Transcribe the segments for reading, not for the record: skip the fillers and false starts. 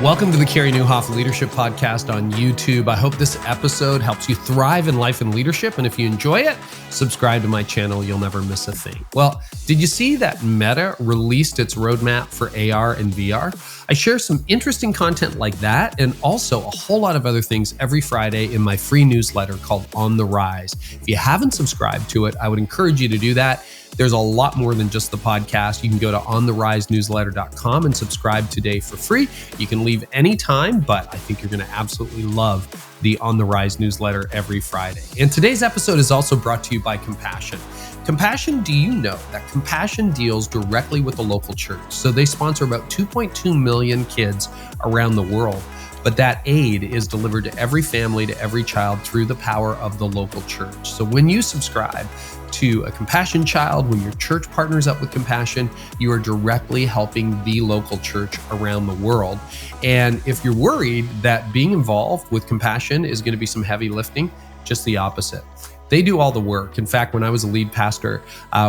Welcome to the Carey Nieuwhof Leadership Podcast on YouTube. I hope this episode helps you thrive in life and leadership. And if you enjoy it, subscribe to my channel. You'll never miss a thing. Well, did you see that Meta released its roadmap for AR and VR? I share some interesting content like that and also a whole lot of other things every Friday in my free newsletter called On the Rise. If you haven't subscribed to it, I would encourage you to do that. There's a lot more than just the podcast. You can go to ontherisenewsletter.com and subscribe today for free. You can leave anytime, but I think you're going to absolutely love the On the Rise newsletter every Friday. And today's episode is also brought to you by Compassion. Compassion, do you know that Compassion deals directly with the local church? So they sponsor about 2.2 million kids around the world. But that aid is delivered to every family, to every child through the power of the local church. So when you subscribe to a Compassion Child, when your church partners up with Compassion, you are directly helping the local church around the world. And if you're worried that being involved with Compassion is going to be some heavy lifting, just the opposite. They do all the work. In fact, when I was a lead pastor,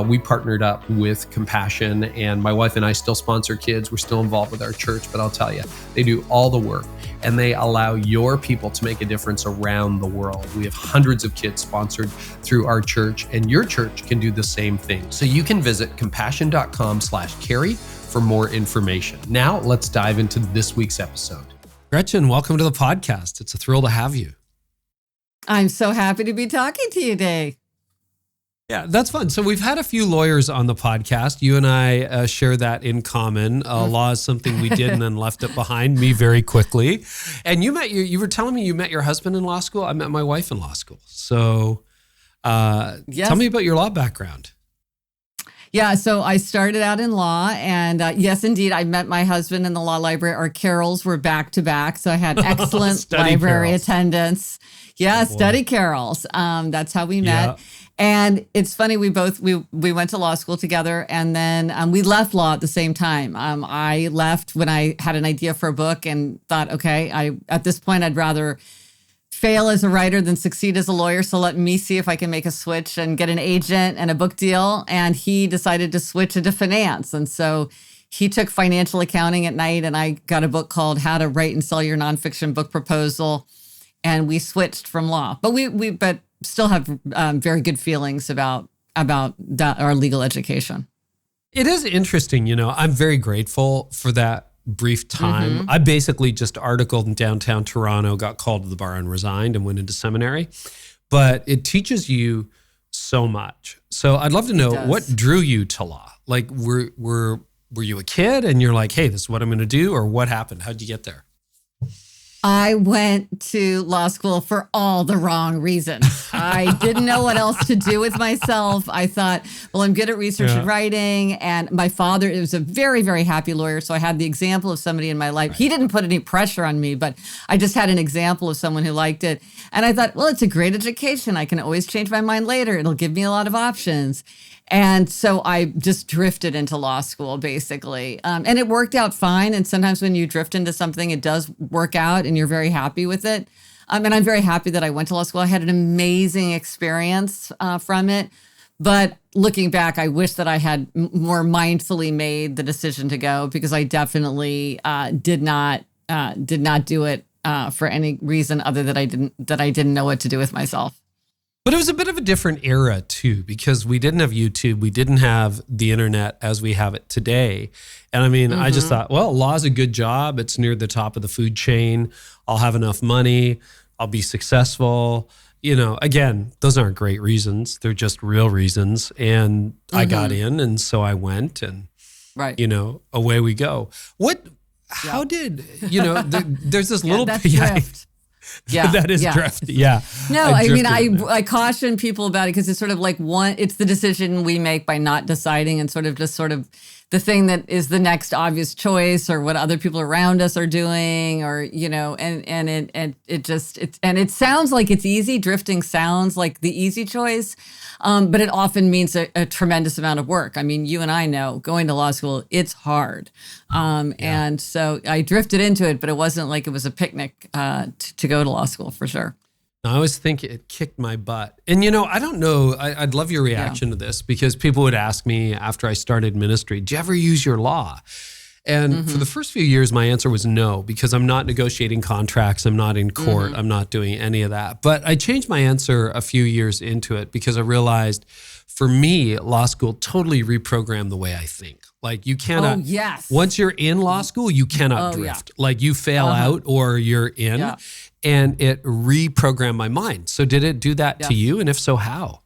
we partnered up with Compassion, and my wife and I still sponsor kids. We're still involved with our church, but I'll tell you, they do all the work, and they allow your people to make a difference around the world. We have hundreds of kids sponsored through our church, and your church can do the same thing. So you can visit compassion.com/Carey for more information. Now, let's dive into this week's episode. Gretchen, welcome to the podcast. It's a thrill to have you. I'm so happy to be talking to you today. Yeah, that's fun. So we've had a few lawyers on the podcast. You and I share that in common. Law is something we did and then left it behind, me very quickly. And you were telling me you met your husband in law school. I met my wife in law school. So yes. Tell me about your law background. Yeah, so I started out in law, and yes, indeed, I met my husband in the law library. Our carols were back to back, so I had excellent library attendance. Yeah, study carols. That's how we met. Yeah. And it's funny, we went to law school together, and then we left law at the same time. I left when I had an idea for a book and thought, okay, at this point, I'd rather fail as a writer than succeed as a lawyer. So let me see if I can make a switch and get an agent and a book deal. And he decided to switch into finance. And so he took financial accounting at night, and I got a book called How to Write and Sell Your Nonfiction Book Proposal. And we switched from law, but we still have very good feelings about that, our legal education. It is interesting, I'm very grateful for that brief time. Mm-hmm. I basically just articled in downtown Toronto, got called to the bar and resigned and went into seminary. But it teaches you so much. So I'd love to know what drew you to law. Like, were you a kid and you're like, hey, this is what I'm going to do, or what happened? How'd you get there? I went to law school for all the wrong reasons. I didn't know what else to do with myself. I thought, well, I'm good at research and writing. And my father was a very, very happy lawyer. So I had the example of somebody in my life. Right. He didn't put any pressure on me, but I just had an example of someone who liked it. And I thought, well, it's a great education. I can always change my mind later. It'll give me a lot of options. And so I just drifted into law school, basically. And it worked out fine. And sometimes when you drift into something, it does work out and you're very happy with it. And I'm very happy that I went to law school. I had an amazing experience from it. But looking back, I wish that I had more mindfully made the decision to go, because I definitely did not do it for any reason other than I didn't know what to do with myself. But it was a bit of a different era too, because we didn't have YouTube. We didn't have the internet as we have it today. And I mean, I just thought, well, law's a good job. It's near the top of the food chain. I'll have enough money. I'll be successful. Again, those aren't great reasons. They're just real reasons. And I got in, and so I went, and, away we go. How did, there's this little... That's drift. Yeah, that is drift. Yeah. No, I caution people about it, because it's sort of like it's the decision we make by not deciding, and sort of the thing that is the next obvious choice, or what other people around us are doing, or, and it sounds like it's easy. Drifting sounds like the easy choice. But it often means a tremendous amount of work. I mean, you and I know going to law school, it's hard. And so I drifted into it, but it wasn't like it was a picnic to go to law school, for sure. I always think it kicked my butt. And, I don't know, I'd love your reaction to this, because people would ask me after I started ministry, did you ever use your law? And for the first few years, my answer was no, because I'm not negotiating contracts. I'm not in court. I'm not doing any of that. But I changed my answer a few years into it because I realized for me, law school totally reprogrammed the way I think. Like you cannot, once you're in law school, you cannot drift. Like you fail out or you're in. Yeah. And it reprogrammed my mind. So did it do that to you? And if so, how?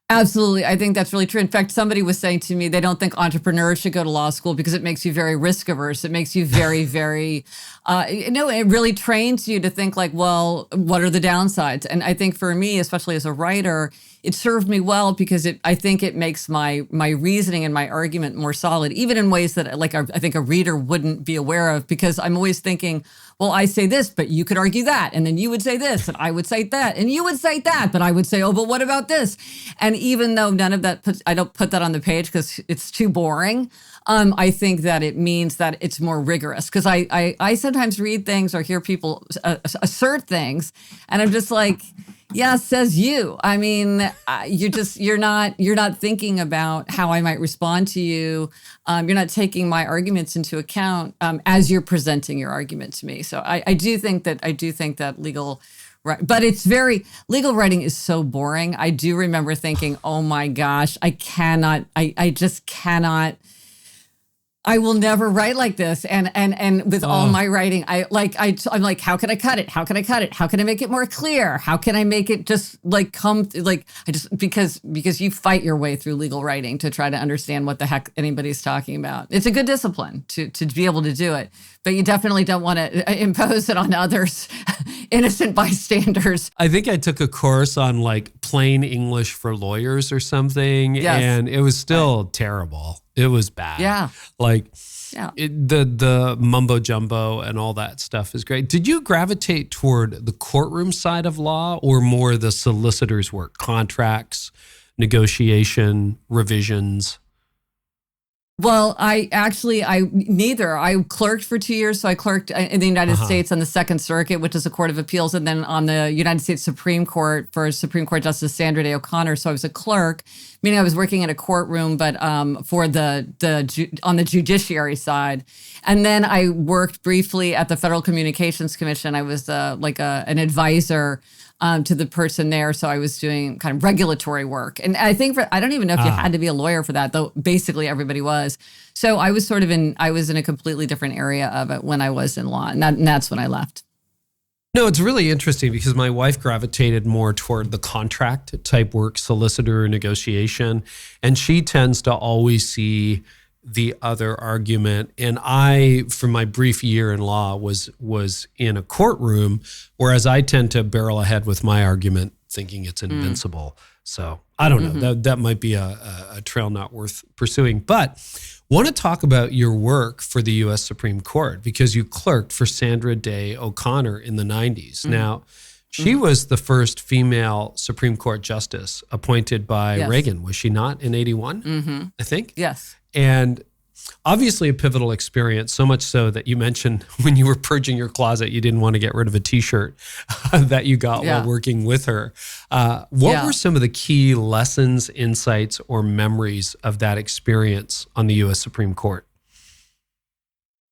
Absolutely. I think that's really true. In fact, somebody was saying to me, they don't think entrepreneurs should go to law school because it makes you very risk averse. It makes you very, very, it really trains you to think like, well, what are the downsides? And I think for me, especially as a writer, it served me well because I think it makes my reasoning and my argument more solid, even in ways that like I think a reader wouldn't be aware of, because I'm always thinking, well, I say this, but you could argue that. And then you would say this, and I would say that, and you would say that, but I would say, oh, but what about this? And even though none of that, I don't put that on the page because it's too boring, I think that it means that it's more rigorous. Because I sometimes read things or hear people assert things, and I'm just like, yeah, says you. I mean, you're not thinking about how I might respond to you. You're not taking my arguments into account as you're presenting your argument to me. So I do think that legal writing is so boring. I do remember thinking, oh my gosh, I just cannot. I will never write like this. And with all my writing, I'm like, how can I cut it? How can I cut it? How can I make it more clear? How can I make it just like because you fight your way through legal writing to try to understand what the heck anybody's talking about. It's a good discipline to be able to do it, but you definitely don't want to impose it on others, innocent bystanders. I think I took a course on like plain English for lawyers or something, and it was still terrible. It was bad. Yeah. The mumbo jumbo and all that stuff is great. Did you gravitate toward the courtroom side of law or more the solicitor's work, contracts, negotiation, revisions? Well, neither. I clerked for 2 years. So I clerked in the United States on the Second Circuit, which is a court of appeals, and then on the United States Supreme Court for Supreme Court Justice Sandra Day O'Connor. So I was a clerk, meaning I was working in a courtroom, but for on the judiciary side. And then I worked briefly at the Federal Communications Commission. I was an advisor to the person there. So I was doing kind of regulatory work. And I think I don't even know if you had to be a lawyer for that, though basically everybody was. So I was in a completely different area of it when I was in law. And that's when I left. No, it's really interesting because my wife gravitated more toward the contract type work, solicitor negotiation, and she tends to always see the other argument. And I, for my brief year in law, was in a courtroom, whereas I tend to barrel ahead with my argument thinking it's invincible. So I don't know, that might be a trail not worth pursuing. But want to talk about your work for the U.S. Supreme Court because you clerked for Sandra Day O'Connor in the 90s. Now, she was the first female Supreme Court justice appointed by Reagan, was she not, in 81, I think? Yes. And obviously a pivotal experience, so much so that you mentioned when you were purging your closet, you didn't want to get rid of a T-shirt that you got while working with her. What were some of the key lessons, insights, or memories of that experience on the U.S. Supreme Court?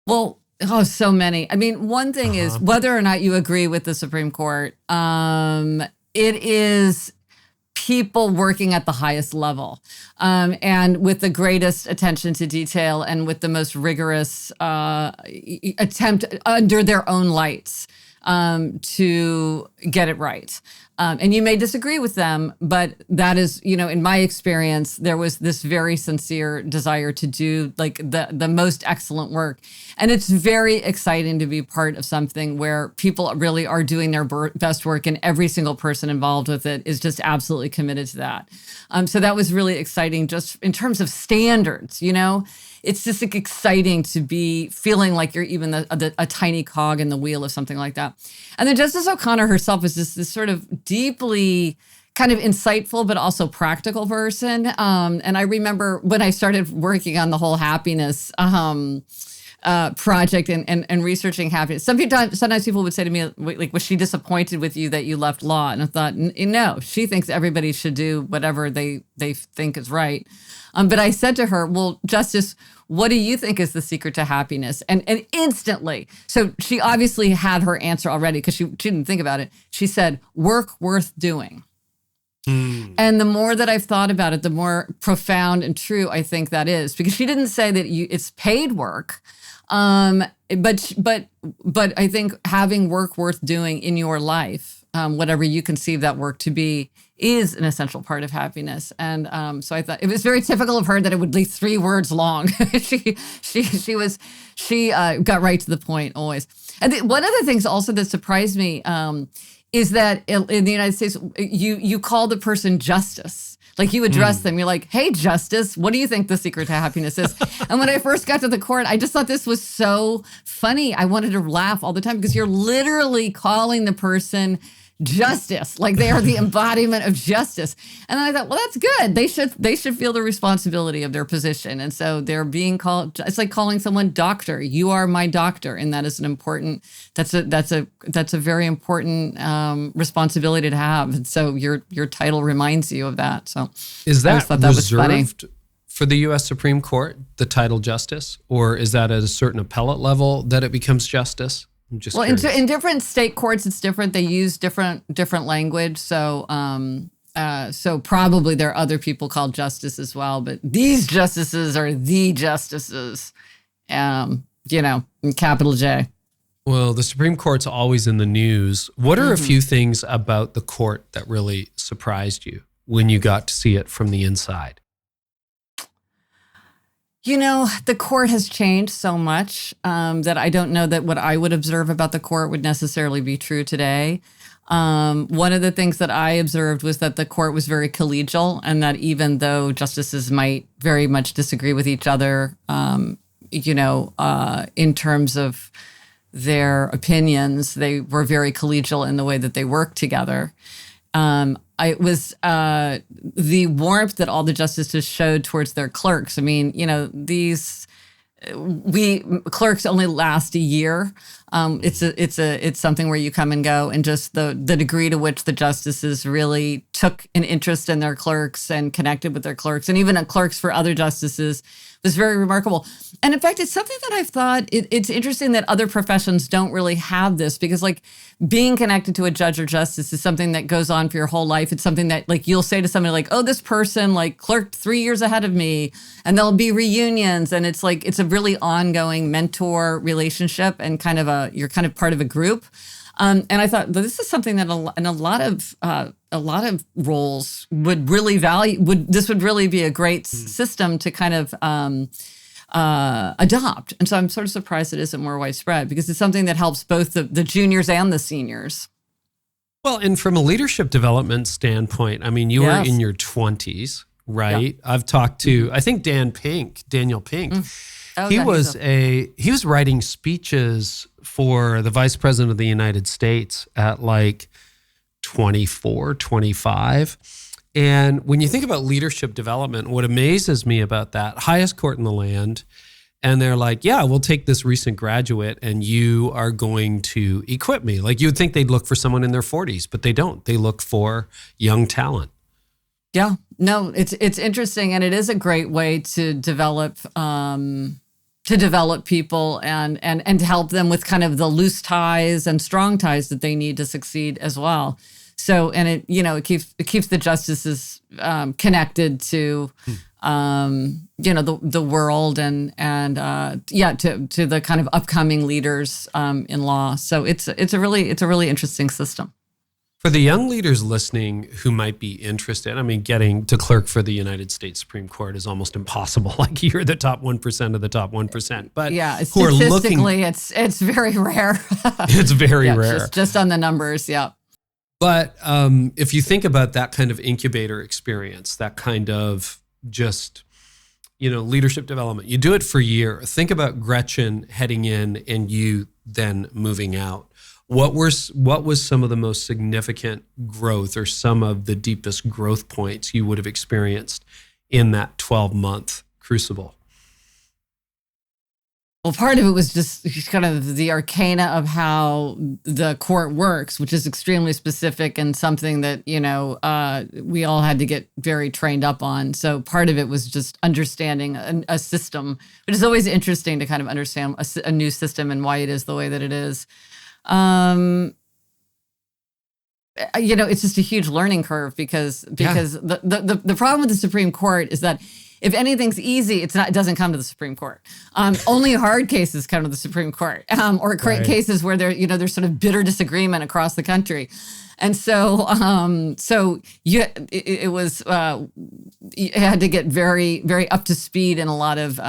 Well, so many. I mean, one thing is whether or not you agree with the Supreme Court, it is people working at the highest level and with the greatest attention to detail and with the most rigorous attempt under their own lights to get it right. And you may disagree with them, but that is, in my experience, there was this very sincere desire to do like the most excellent work. And it's very exciting to be part of something where people really are doing their best work and every single person involved with it is just absolutely committed to that. So that was really exciting just in terms of standards, It's just like exciting to be feeling like you're even a tiny cog in the wheel of something like that. And then Justice O'Connor herself is just this sort of deeply kind of insightful, but also practical person. And I remember when I started working on the whole happiness project and researching happiness. Sometimes people would say to me, like, was she disappointed with you that you left law? And I thought, no, she thinks everybody should do whatever they think is right. But I said to her, well, Justice, what do you think is the secret to happiness? And instantly, so she obviously had her answer already because she didn't think about it. She said, work worth doing. And the more that I've thought about it, the more profound and true I think that is, because she didn't say that it's paid work. But I think having work worth doing in your life, whatever you conceive that work to be, is an essential part of happiness. And so I thought it was very typical of her that it would be 3 words long. she got right to the point always. And one of the things also that surprised me is that in the United States, you call the person Justice. Like you address them, you're like, hey, Justice, what do you think the secret to happiness is? And when I first got to the court, I just thought this was so funny. I wanted to laugh all the time because you're literally calling the person Justice, like they are the embodiment of justice. And then I thought, well, that's good. They should feel the responsibility of their position. And so they're being called, it's like calling someone doctor. You are my doctor. And that is an important, that's a very important responsibility to have. And so your title reminds you of that. So is that reserved for the U.S. Supreme Court, the title Justice, or is that at a certain appellate level that it becomes Justice? Well, in different state courts, it's different. They use different language. So, so probably there are other people called justice as well. But these justices are the justices, in capital J. Well, the Supreme Court's always in the news. What are a few things about the court that really surprised you when you got to see it from the inside? The court has changed so much that I don't know that what I would observe about the court would necessarily be true today. One of the things that I observed was that the court was very collegial, and that even though justices might very much disagree with each other, in terms of their opinions, they were very collegial in the way that they worked together. It was the warmth that all the justices showed towards their clerks. I mean, clerks only last a year. It's something where you come and go, and just the degree to which the justices really took an interest in their clerks and connected with their clerks, and even clerks for other justices, was very remarkable. And in fact, it's something that I've thought it's interesting that other professions don't really have this, because like being connected to a judge or justice is something that goes on for your whole life. It's something that like you'll say to somebody like, oh, this person like clerked 3 years ahead of me, and there'll be reunions. And it's like, it's a really ongoing mentor relationship, and you're kind of part of a group. And I thought this is something that in a lot of roles would really value. This would really be a great system to kind of adopt. And so I'm sort of surprised it isn't more widespread, because it's something that helps both the juniors and the seniors. Well, and from a leadership development standpoint, I mean, you were in your 20s, right? Yeah. I've talked to, I think Daniel Pink. Oh, he was writing speeches for the vice president of the United States at like 24, 25. And when you think about leadership development, what amazes me about that, highest court in the land, and they're like, yeah, we'll take this recent graduate and you are going to equip me. Like you would think they'd look for someone in their 40s, but they don't. They look for young talent. Yeah, no, it's interesting. And it is a great way to develop people and to help them with kind of the loose ties and strong ties that they need to succeed as well. So, and it keeps the justices connected to the world and to the kind of upcoming leaders in law. So it's a really interesting system. For the young leaders listening who might be interested, I mean, getting to clerk for the United States Supreme Court is almost impossible. Like you're the top 1% of the top 1%. But yeah, statistically, it's very rare. It's very rare. Just on the numbers, yeah. But if you think about that kind of incubator experience, that kind of just, leadership development, you do it for a year. Think about Gretchen heading in and you then moving out. What was some of the most significant growth or some of the deepest growth points you would have experienced in that 12-month crucible? Well, part of it was just kind of the arcana of how the court works, which is extremely specific and something that, we all had to get very trained up on. So part of it was just understanding a system, which is always interesting to kind of understand a new system and why it is the way that it is. It's just a huge learning curve because the problem with the Supreme Court is that if anything's easy, it doesn't come to the Supreme Court. Only hard cases come to the Supreme Court, or cases where there's sort of bitter disagreement across the country, and so you had to get very, very up to speed in a lot of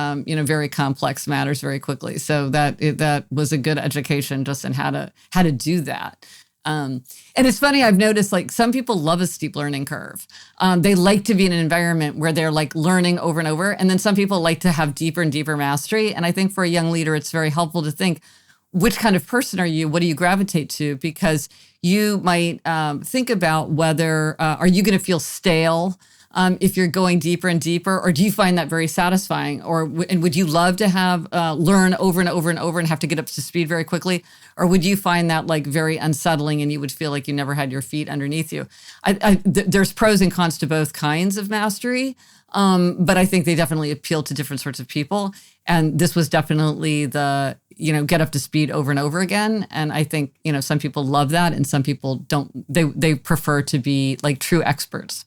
very complex matters very quickly. So that was a good education just in how to do that. And it's funny, I've noticed like some people love a steep learning curve. They like to be in an environment where they're like learning over and over. And then some people like to have deeper and deeper mastery. And I think for a young leader, it's very helpful to think, which kind of person are you? What do you gravitate to? Because you might think about whether, are you going to feel stale if you're going deeper and deeper, or do you find that very satisfying? And would you love to have learn over and over and over and have to get up to speed very quickly? Or would you find that like very unsettling and you would feel like you never had your feet underneath you? There's pros and cons to both kinds of mastery, but I think they definitely appeal to different sorts of people. And this was definitely the, get up to speed over and over again. And I think, some people love that and some people don't, they prefer to be like true experts.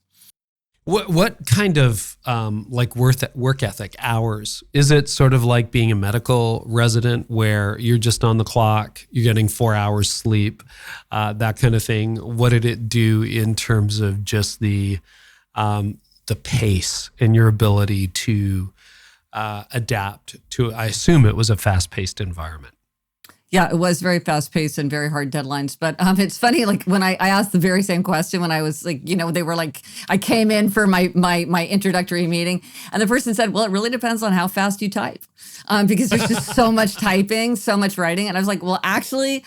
What kind of work ethic hours? Is it sort of like being a medical resident where you're just on the clock, you're getting 4 hours sleep, that kind of thing? What did it do in terms of just the pace and your ability to adapt to, I assume it was a fast-paced environment? Yeah, it was very fast-paced and very hard deadlines. But it's funny, like when I asked the very same question when I was like, they were like, I came in for my introductory meeting, and the person said, well, it really depends on how fast you type, because there's just so much typing, so much writing. And I was like, well, actually,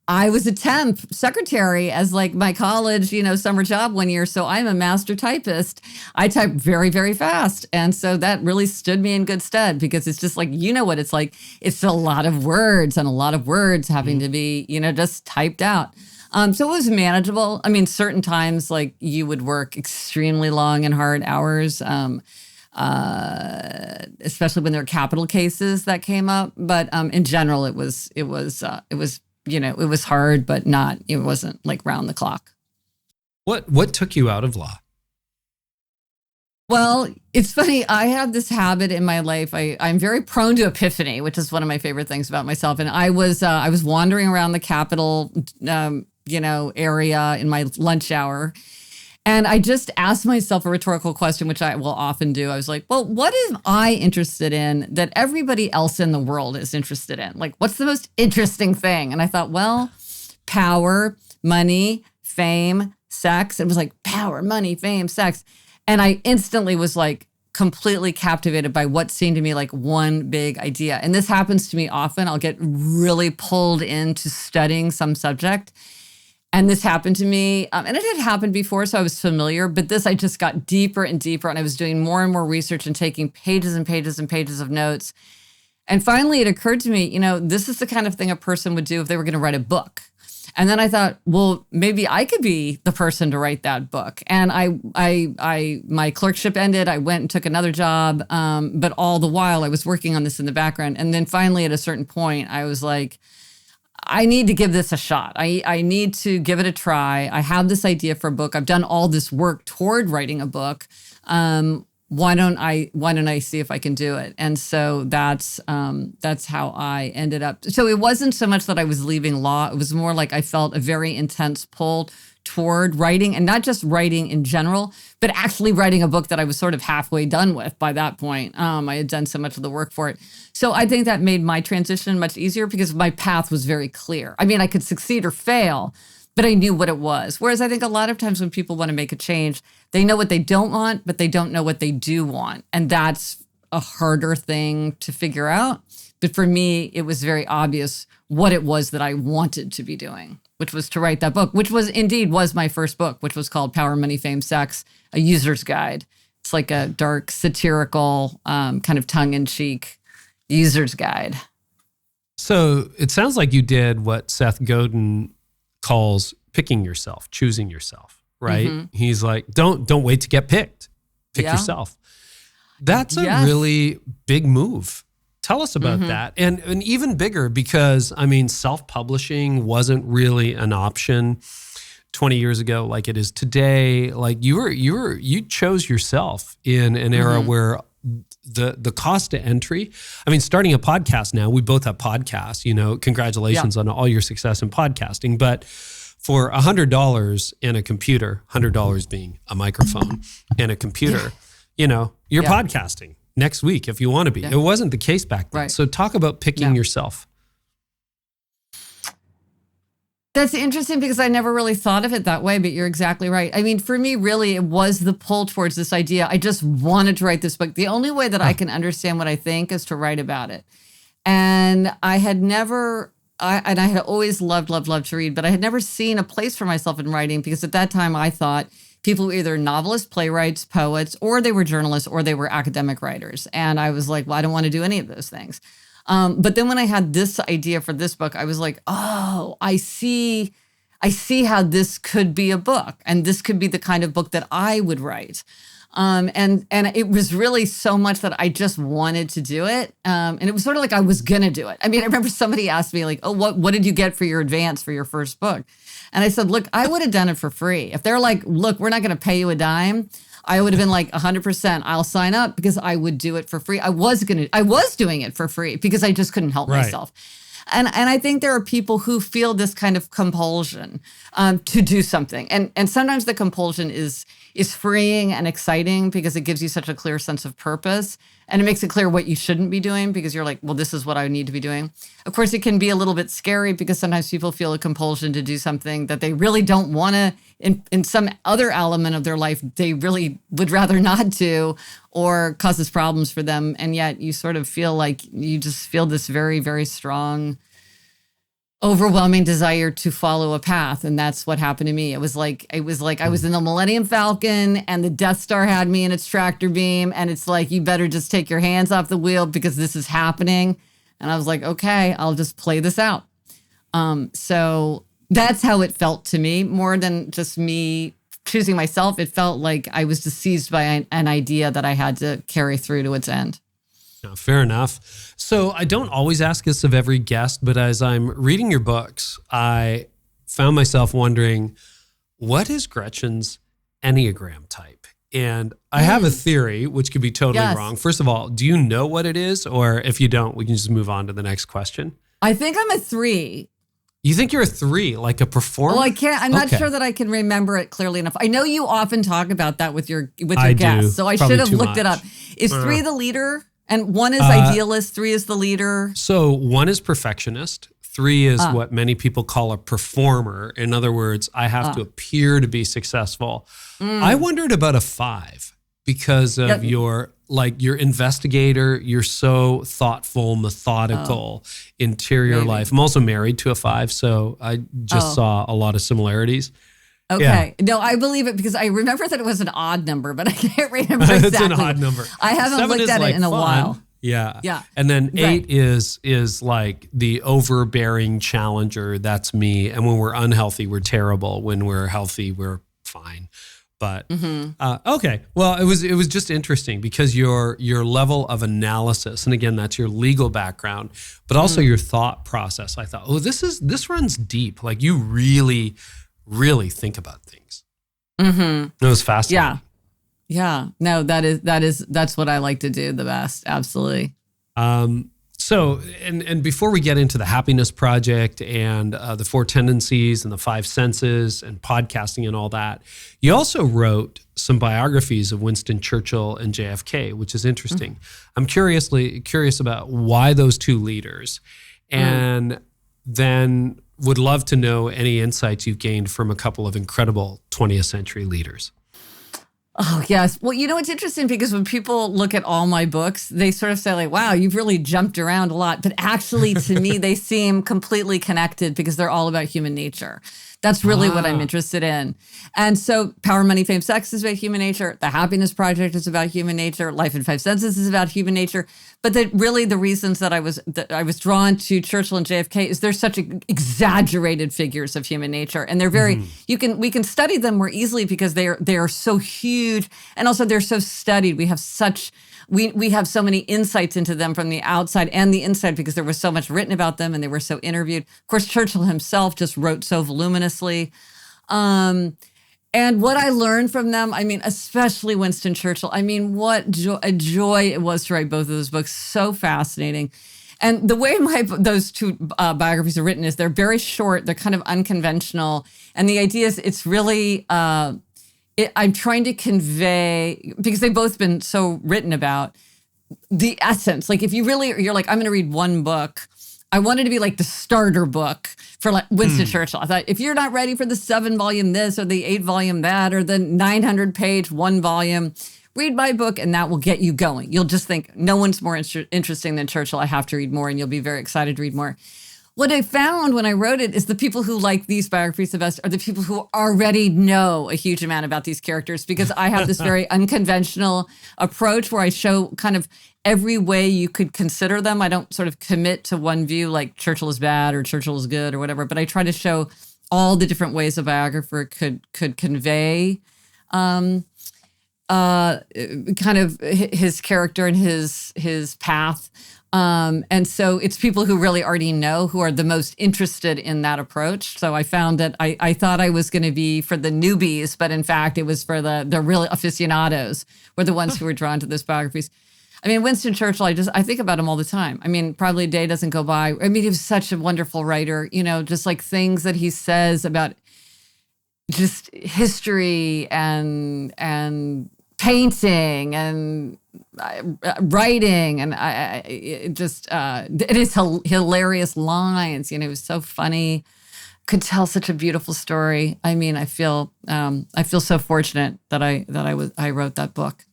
I was a temp secretary as like my college, summer job one year. So I'm a master typist. I type very, very fast. And so that really stood me in good stead because it's just like, what it's like. It's a lot of words and a lot of words having to be, just typed out. So it was manageable. I mean, certain times like you would work extremely long and hard hours, especially when there were capital cases that came up. But in general, it was it was hard, but it wasn't like round the clock. What took you out of law? Well, it's funny. I have this habit in my life. I'm very prone to epiphany, which is one of my favorite things about myself. And I was wandering around the Capitol, area in my lunch hour. And I just asked myself a rhetorical question, which I will often do. I was like, well, what am I interested in that everybody else in the world is interested in? Like, what's the most interesting thing? And I thought, well, power, money, fame, sex. It was like power, money, fame, sex. And I instantly was like completely captivated by what seemed to me like one big idea. And this happens to me often. I'll get really pulled into studying some subject. And this happened to me, and it had happened before, so I was familiar, but I just got deeper and deeper, and I was doing more and more research and taking pages and pages and pages of notes. And finally, it occurred to me, this is the kind of thing a person would do if they were going to write a book. And then I thought, well, maybe I could be the person to write that book. And my clerkship ended. I went and took another job, but all the while I was working on this in the background. And then finally, at a certain point, I was like, I need to give this a shot. I need to give it a try. I have this idea for a book. I've done all this work toward writing a book. Why don't I see if I can do it? And so that's how I ended up. So it wasn't so much that I was leaving law. It was more like I felt a very intense pull toward writing, and not just writing in general, but actually writing a book that I was sort of halfway done with by that point. I had done so much of the work for it. So I think that made my transition much easier because my path was very clear. I mean, I could succeed or fail, but I knew what it was. Whereas I think a lot of times when people want to make a change, they know what they don't want, but they don't know what they do want. And that's a harder thing to figure out. But for me, it was very obvious what it was that I wanted to be doing, which was to write that book, which was my first book, which was called Power, Money, Fame, Sex, A User's Guide. It's like a dark, satirical, kind of tongue-in-cheek user's guide. So it sounds like you did what Seth Godin calls picking yourself, choosing yourself, right? Mm-hmm. He's like, don't wait to get picked. Pick yourself. That's a really big move. Tell us about that. And even bigger because, I mean, self-publishing wasn't really an option 20 years ago like it is today. Like you chose yourself in an era where the cost to entry, I mean, starting a podcast now, we both have podcasts, congratulations on all your success in podcasting. But for $100 and a computer, $100 being a microphone and a computer, you're podcasting next week if you want to be. It wasn't the case back then. Right. So talk about picking yourself. That's interesting because I never really thought of it that way, but you're exactly right. I mean, for me, really, it was the pull towards this idea. I just wanted to write this book. The only way that I can understand what I think is to write about it. And I had always loved to read, but I had never seen a place for myself in writing because at that time I thought people were either novelists, playwrights, poets, or they were journalists, or they were academic writers. And I was like, well, I don't want to do any of those things. But then when I had this idea for this book, I was like, oh, I see how this could be a book, and this could be the kind of book that I would write. And it was really so much that I just wanted to do it. And it was sort of like I was going to do it. I mean, I remember somebody asked me like, oh, what did you get for your advance for your first book? And I said, look, I would have done it for free. If they're like, look, we're not going to pay you a dime, I would have been like 100%, I'll sign up because I would do it for free. I was doing it for free because I just couldn't help myself. And I think there are people who feel this kind of compulsion to do something. And sometimes the compulsion is freeing and exciting because it gives you such a clear sense of purpose. And it makes it clear what you shouldn't be doing because you're like, well, this is what I need to be doing. Of course, it can be a little bit scary because sometimes people feel a compulsion to do something that they really don't want to, in some other element of their life, they really would rather not do or causes problems for them. And yet you sort of feel like you just feel this very, very strong, overwhelming desire to follow a path. And that's what happened to me. It was like I was in the Millennium Falcon and the Death Star had me in its tractor beam. And it's like, you better just take your hands off the wheel because this is happening. And I was like, okay, I'll just play this out. So that's how it felt to me, more than just me choosing myself. It felt like I was just seized by an idea that I had to carry through to its end. Fair enough. So I don't always ask this of every guest, but as I'm reading your books, I found myself wondering, what is Gretchen's Enneagram type? And I have a theory, which could be totally wrong. First of all, do you know what it is? Or if you don't, we can just move on to the next question. I think I'm a 3. You think you're a 3, like a performer? Well, I'm not sure that I can remember it clearly enough. I know you often talk about that with your guests, so I should have looked it up. Is 3 the leader? And 1 is idealist, 3 is the leader. So 1 is perfectionist. 3 is what many people call a performer. In other words, I have to appear to be successful. I wondered about a 5 because of your investigator. You're so thoughtful, methodical, interior life. I'm also married to a 5, so I just saw a lot of similarities. Okay. Yeah. No, I believe it because I remember that it was an odd number, but I can't remember exactly. It's an odd number. I haven't looked at it in a while. Yeah. Yeah. And then 8 is like the overbearing challenger. That's me. And when we're unhealthy, we're terrible. When we're healthy, we're fine. But okay. Well, it was just interesting because your level of analysis, and again, that's your legal background, but also your thought process. I thought, oh, this runs deep. Like you really think about things. It was fascinating. Yeah. No, that's what I like to do the best. Absolutely. So, and before we get into the Happiness Project and the 4 Tendencies and the 5 Senses and podcasting and all that, you also wrote some biographies of Winston Churchill and JFK, which is interesting. I'm curious about why those 2 leaders, and then would love to know any insights you've gained from a couple of incredible 20th century leaders. Oh, yes. Well, it's interesting because when people look at all my books, they sort of say like, wow, you've really jumped around a lot. But actually, to me, they seem completely connected because they're all about human nature. That's really what I'm interested in. And so Power, Money, Fame, Sex is about human nature. The Happiness Project is about human nature. Life in 5 Senses is about human nature. But really the reasons that I was drawn to Churchill and JFK is they're such exaggerated figures of human nature. And they're very, we can study them more easily because they are so huge. And also they're so studied. We have so many insights into them from the outside and the inside because there was so much written about them and they were so interviewed. Of course, Churchill himself just wrote so voluminously. And what I learned from them, I mean, especially Winston Churchill, I mean, what a joy it was to write both of those books. So fascinating. And the way those two biographies are written is they're very short. They're kind of unconventional. And the idea is it's really... I'm trying to convey, because they've both been so written about, the essence. Like if you're like, I'm going to read one book, I wanted to be like the starter book for like Winston Churchill. I thought, if you're not ready for the 7-volume this or the 8-volume that or the 900-page 1-volume, read my book and that will get you going. You'll just think, no one's more interesting than Churchill. I have to read more, and you'll be very excited to read more. What I found when I wrote it is the people who like these biographies the best are the people who already know a huge amount about these characters, because I have this very unconventional approach where I show kind of every way you could consider them. I don't sort of commit to one view like Churchill is bad or Churchill is good or whatever, but I try to show all the different ways a biographer could convey kind of his character and his path. And so it's people who really already know who are the most interested in that approach. So I found that I thought I was going to be for the newbies, but in fact, it was for the real aficionados were the ones who were drawn to those biographies. I mean, Winston Churchill, I think about him all the time. I mean, probably a day doesn't go by. I mean, he was such a wonderful writer, just like things that he says about just history and painting and writing, and it is hilarious lines. It was so funny. Could tell such a beautiful story. I mean, I feel so fortunate that I wrote that book.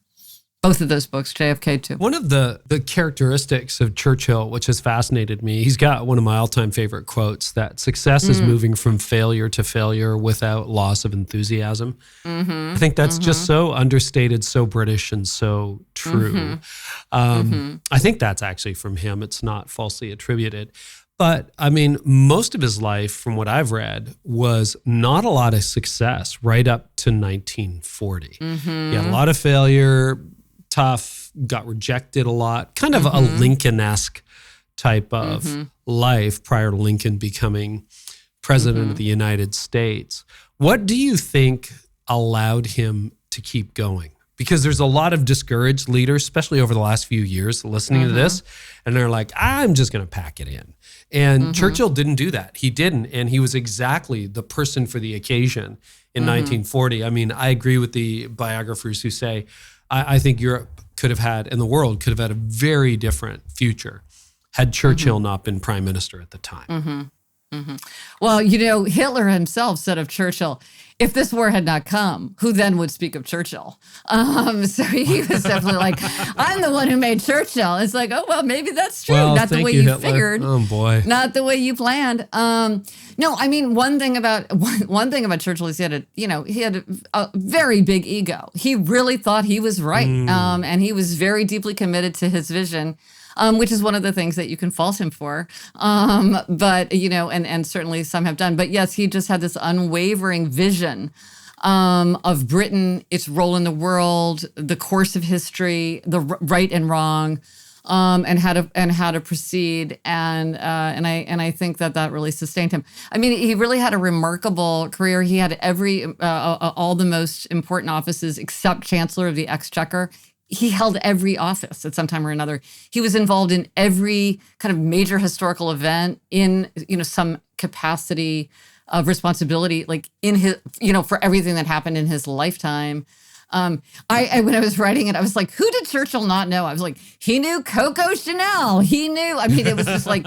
Both of those books, JFK too. One of the characteristics of Churchill, which has fascinated me, he's got one of my all-time favorite quotes, that success is moving from failure to failure without loss of enthusiasm. I think that's just so understated, so British, and so true. I think that's actually from him. It's not falsely attributed. But I mean, most of his life, from what I've read, was not a lot of success right up to 1940. He had a lot of failure, tough, got rejected a lot, kind of a Lincoln-esque type of life prior to Lincoln becoming president of the United States. What do you think allowed him to keep going? Because there's a lot of discouraged leaders, especially over the last few years, listening to this, and they're like, I'm just going to pack it in. And Churchill didn't do that. He didn't, and he was exactly the person for the occasion in 1940. I mean, I agree with the biographers who say, I think Europe could have had, and the world could have had, a very different future had Churchill not been prime minister at the time. Well, Hitler himself said of Churchill, if this war had not come, who then would speak of Churchill? So he was definitely like, I'm the one who made Churchill. It's like, oh, well, maybe that's true. Well, not the way you Hitler. figured. Oh, boy. Not the way you planned. No, I mean, one thing about Churchill is he had a very big ego. He really thought he was right. And he was very deeply committed to his vision. Which is one of the things that you can fault him for. But, and certainly some have done. But yes, he just had this unwavering vision of Britain, its role in the world, the course of history, the right and wrong, and how to proceed. And I think that really sustained him. I mean, he really had a remarkable career. He had all the most important offices except Chancellor of the Exchequer. He held every office at some time or another. He was involved in every kind of major historical event in, some capacity of responsibility, like in his, for everything that happened in his lifetime. When I was writing it, I was like, who did Churchill not know? I was like, he knew Coco Chanel. He knew, I mean, it was just like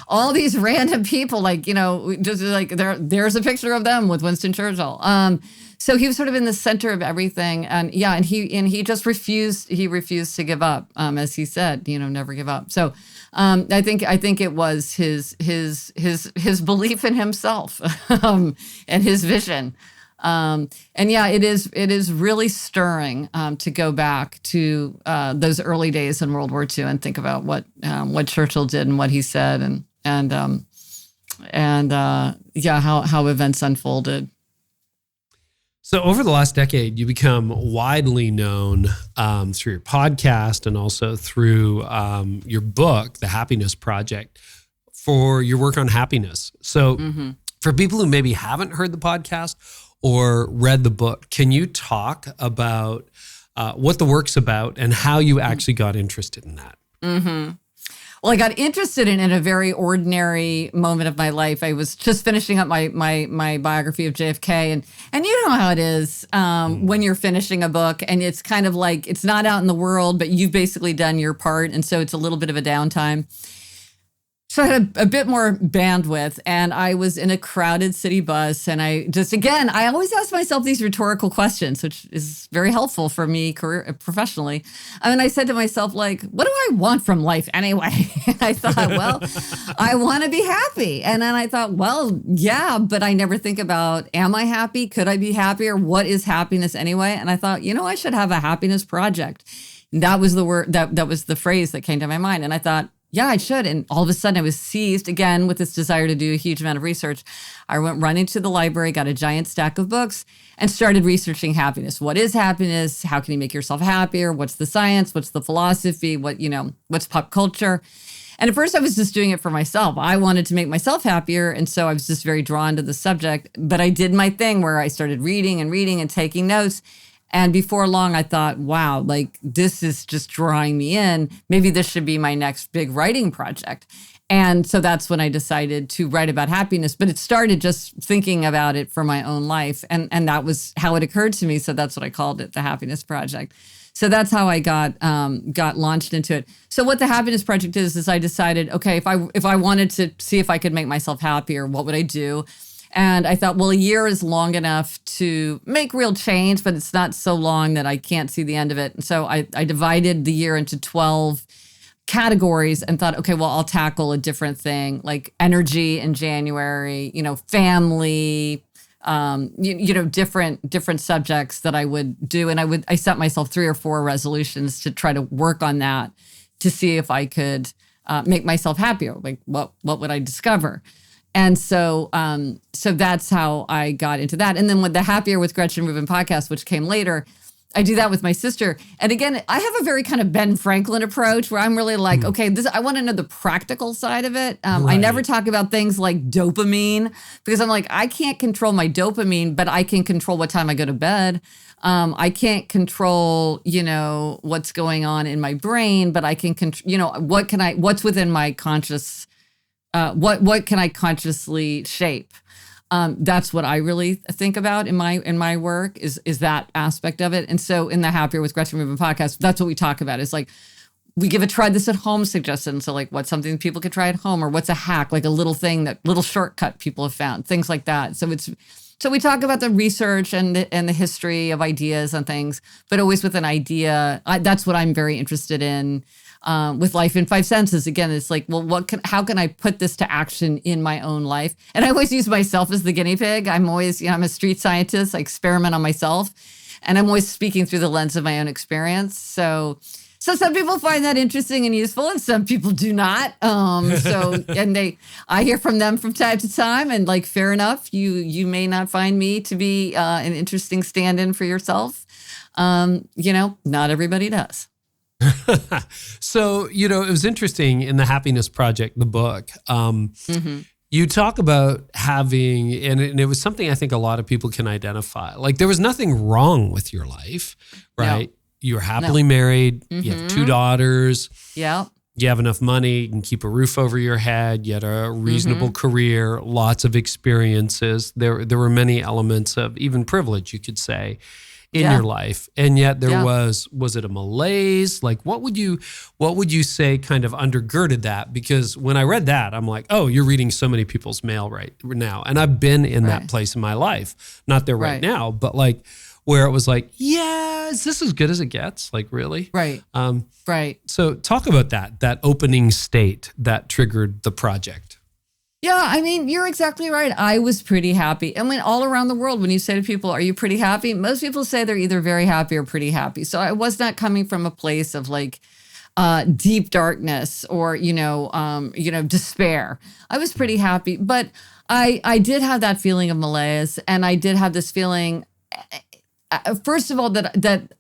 all these random people, like, just like there's a picture of them with Winston Churchill. So he was sort of in the center of everything. And he just refused to give up. As he said, never give up. So I think it was his belief in himself and his vision. It is really stirring to go back to those early days in World War II and think about what Churchill did and what he said and how events unfolded. So over the last decade, you become widely known through your podcast and also through your book, The Happiness Project, for your work on happiness. So for people who maybe haven't heard the podcast or read the book, can you talk about what the work's about and how you actually got interested in that? Mm-hmm. Well, I got interested in a very ordinary moment of my life. I was just finishing up my biography of JFK, and you know how it is when you're finishing a book, and it's kind of like it's not out in the world, but you've basically done your part, and so it's a little bit of a downtime. So I had a bit more bandwidth, and I was in a crowded city bus, and I always ask myself these rhetorical questions, which is very helpful for me professionally. And I said to myself, like, what do I want from life anyway? And I thought, well, I want to be happy. And then I thought, well, yeah, but I never think about, am I happy? Could I be happier? What is happiness anyway? And I thought, I should have a happiness project. And that was the word, that was the phrase that came to my mind. And I thought, yeah, I should. And all of a sudden I was seized again with this desire to do a huge amount of research. I went running to the library, got a giant stack of books, and started researching happiness. What is happiness? How can you make yourself happier? What's the science? What's the philosophy? What's pop culture? And at first I was just doing it for myself. I wanted to make myself happier. And so I was just very drawn to the subject. But I did my thing where I started reading and taking notes. And before long, I thought, wow, like this is just drawing me in. Maybe this should be my next big writing project. And so that's when I decided to write about happiness. But it started just thinking about it for my own life. And that was how it occurred to me. So that's what I called it, the Happiness Project. So that's how I got launched into it. So what the Happiness Project is I decided, okay, if I wanted to see if I could make myself happier, what would I do? And I thought, well, a year is long enough to make real change, but it's not so long that I can't see the end of it. And so I divided the year into 12 categories and thought, okay, well, I'll tackle a different thing like energy in January, family, different subjects that I would do. And I set myself 3 or 4 resolutions to try to work on that to see if I could make myself happier. Like what would I discover? And so that's how I got into that. And then with the Happier with Gretchen Rubin podcast, which came later, I do that with my sister. And again, I have a very kind of Ben Franklin approach where I'm really like, okay, I want to know the practical side of it. Right. I never talk about things like dopamine because I'm like, I can't control my dopamine, but I can control what time I go to bed. I can't control, what's going on in my brain, but I can control, what's within my conscious. What can I consciously shape? That's what I really think about in my work is that aspect of it. And so in the Happier with Gretchen Rubin podcast, that's what we talk about. Is like we give a try this at home suggestion. So like what's something people could try at home, or what's a hack, like a little thing, that little shortcut people have found, things like that. So we talk about the research and the history of ideas and things, but always with an idea. That's what I'm very interested in. With Life in 5 Senses, again, it's like, well, how can I put this to action in my own life? And I always use myself as the guinea pig. I'm always, I'm a street scientist. I experiment on myself, and I'm always speaking through the lens of my own experience. So some people find that interesting and useful, and some people do not. I hear from them from time to time, and like, fair enough. You may not find me to be an interesting stand-in for yourself. Not everybody does. So, it was interesting in the Happiness Project, the book, you talk about having, and it was something I think a lot of people can identify. Like there was nothing wrong with your life, right? No. You were happily married. You have 2 daughters. Yeah. You have enough money. You can keep a roof over your head. You had a reasonable career, lots of experiences. There were many elements of even privilege, you could say, in your life. And yet there was it a malaise? Like, what would you say kind of undergirded that? Because when I read that, I'm like, oh, you're reading so many people's mail right now. And I've been in that place in my life, not there right now, but like where it was like, yeah, is this as good as it gets? Like, really? Right. So talk about that opening state that triggered the project. Yeah, I mean, you're exactly right. I was pretty happy. I mean, all around the world, when you say to people, are you pretty happy? Most people say they're either very happy or pretty happy. So I was not coming from a place of like deep darkness or, despair. I was pretty happy. But I did have that feeling of malaise. And I did have this feeling, first of all, that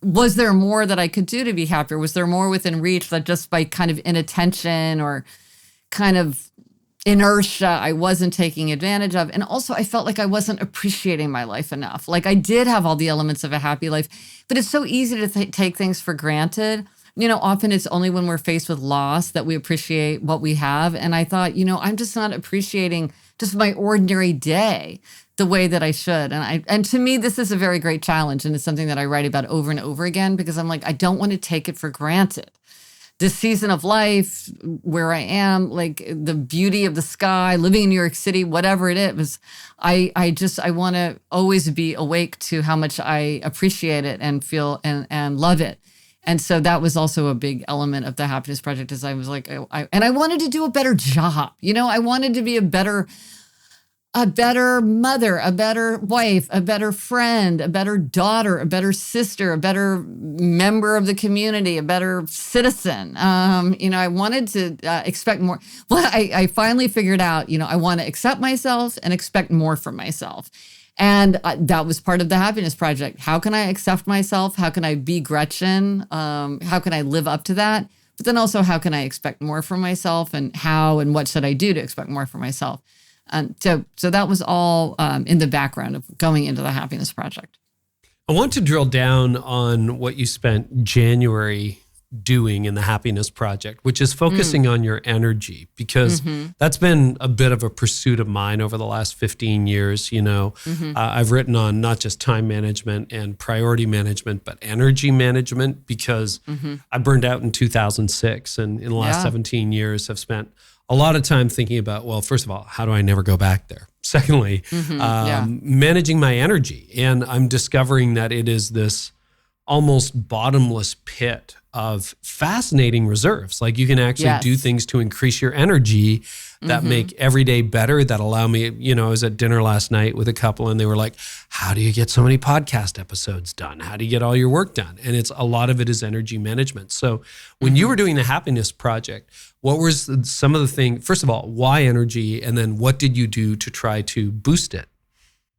was there more that I could do to be happier? Was there more within reach that just by kind of inattention or kind of inertia I wasn't taking advantage of? And also I felt like I wasn't appreciating my life enough. Like I did have all the elements of a happy life, but it's so easy to take things for granted. Often it's only when we're faced with loss that we appreciate what we have. And I thought, I'm just not appreciating just my ordinary day the way that I should. And to me, this is a very great challenge. And it's something that I write about over and over again, because I'm like, I don't want to take it for granted. This season of life where I am, like the beauty of the sky, living in New York City, whatever it is, I want to always be awake to how much I appreciate it and feel and love it. And so that was also a big element of the Happiness Project, is I was like, I wanted to do a better job. I wanted to be a better mother, a better wife, a better friend, a better daughter, a better sister, a better member of the community, a better citizen. I wanted to expect more. Well, I finally figured out, I want to accept myself and expect more from myself. And that was part of the Happiness Project. How can I accept myself? How can I be Gretchen? How can I live up to that? But then also, how can I expect more from myself, and how and what should I do to expect more from myself? So that was all in the background of going into the Happiness Project. I want to drill down on what you spent January doing in the Happiness Project, which is focusing on your energy, because that's been a bit of a pursuit of mine over the last 15 years. I've written on not just time management and priority management, but energy management, because I burned out in 2006. And in the last 17 years, I've spent a lot of time thinking about, well, first of all, how do I never go back there? Secondly, managing my energy. And I'm discovering that it is this almost bottomless pit of fascinating reserves. Like you can actually do things to increase your energy that make every day better, that allow me, I was at dinner last night with a couple and they were like, how do you get so many podcast episodes done? How do you get all your work done? And a lot of it is energy management. So when you were doing the Happiness Project, what was some of the things, first of all, why energy? And then what did you do to try to boost it?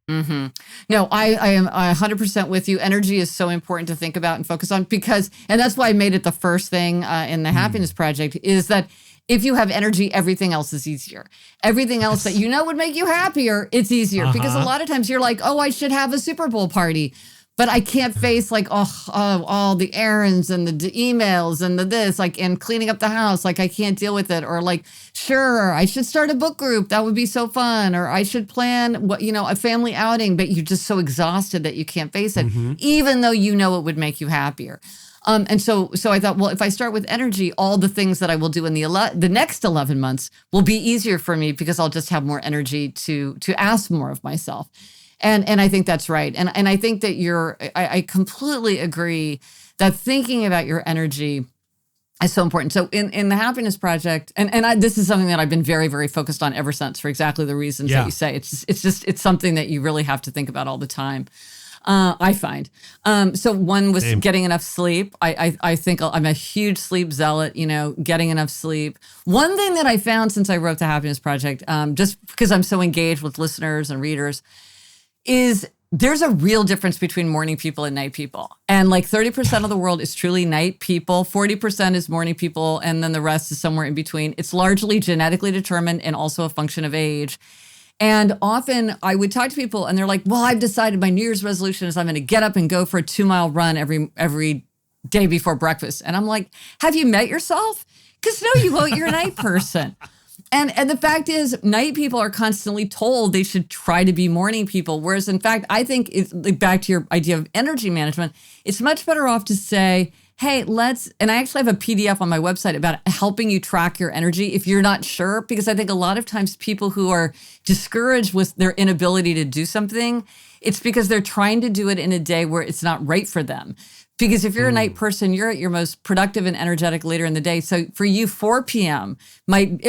No, I am 100% with you. Energy is so important to think about and focus on, and that's why I made it the first thing in the Happiness Project, is that if you have energy, everything else is easier. Everything else that would make you happier, it's easier. Because a lot of times you're like, oh, I should have a Super Bowl party, but I can't face like, all the errands and the emails and the this, like, and cleaning up the house. Like, I can't deal with it. Or like, sure, I should start a book group. That would be so fun. Or I should plan a family outing, but you're just so exhausted that you can't face it, even though it would make you happier. And so I thought, well, if I start with energy, all the things that I will do in the next 11 months will be easier for me, because I'll just have more energy to ask more of myself. And I think that's right. And I think that I completely agree that thinking about your energy is so important. So in the Happiness Project, this is something that I've been very, very focused on ever since, for exactly the reasons that you say. It's something that you really have to think about all the time. I find. So one was getting enough sleep. I think I'm a huge sleep zealot, getting enough sleep. One thing that I found since I wrote the Happiness Project, just because I'm so engaged with listeners and readers, is there's a real difference between morning people and night people. And like 30% of the world is truly night people, 40% is morning people, and then the rest is somewhere in between. It's largely genetically determined and also a function of age. And often I would talk to people and they're like, well, I've decided my New Year's resolution is I'm going to get up and go for a 2-mile run every day before breakfast. And I'm like, have you met yourself? Because no, you won't. You're a night person. And the fact is, night people are constantly told they should try to be morning people. Whereas, in fact, I think it's like back to your idea of energy management. It's much better off to say, hey, and I actually have a PDF on my website about helping you track your energy if you're not sure, because I think a lot of times people who are discouraged with their inability to do something, it's because they're trying to do it in a day where it's not right for them. Because if you're a night person, you're at your most productive and energetic later in the day. So for you, 4 p.m.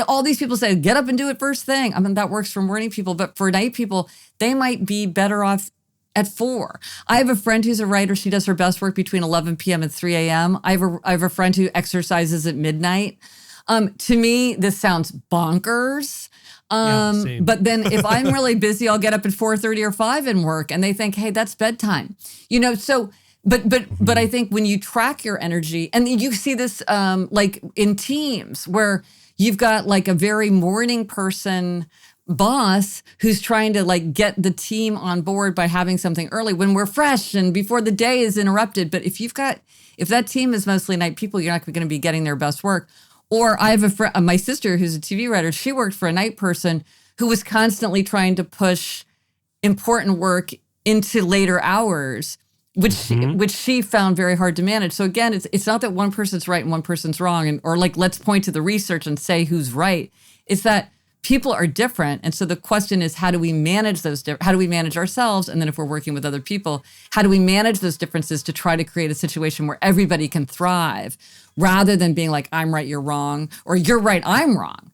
all these people say, get up and do it first thing. I mean, that works for morning people, but for night people, they might be better off at 4. I have a friend who's a writer. She does her best work between 11 p.m. and 3 a.m. I have a friend who exercises at midnight. To me, this sounds bonkers. But then if I'm really busy, I'll get up at 4:30 or 5 and work. And they think, hey, that's bedtime. So... But I think when you track your energy, and you see this like in teams where you've got like a very morning person boss who's trying to like get the team on board by having something early when we're fresh and before the day is interrupted. But if that team is mostly night people, you're not going to be getting their best work. Or I have a friend, my sister who's a TV writer, she worked for a night person who was constantly trying to push important work into later hours, which she found very hard to manage. So again, it's not that one person's right and one person's wrong, or like let's point to the research and say who's right. It's that people are different, and so the question is, how do we manage those? How do we manage ourselves? And then if we're working with other people, how do we manage those differences to try to create a situation where everybody can thrive, rather than being like I'm right, you're wrong, or you're right, I'm wrong.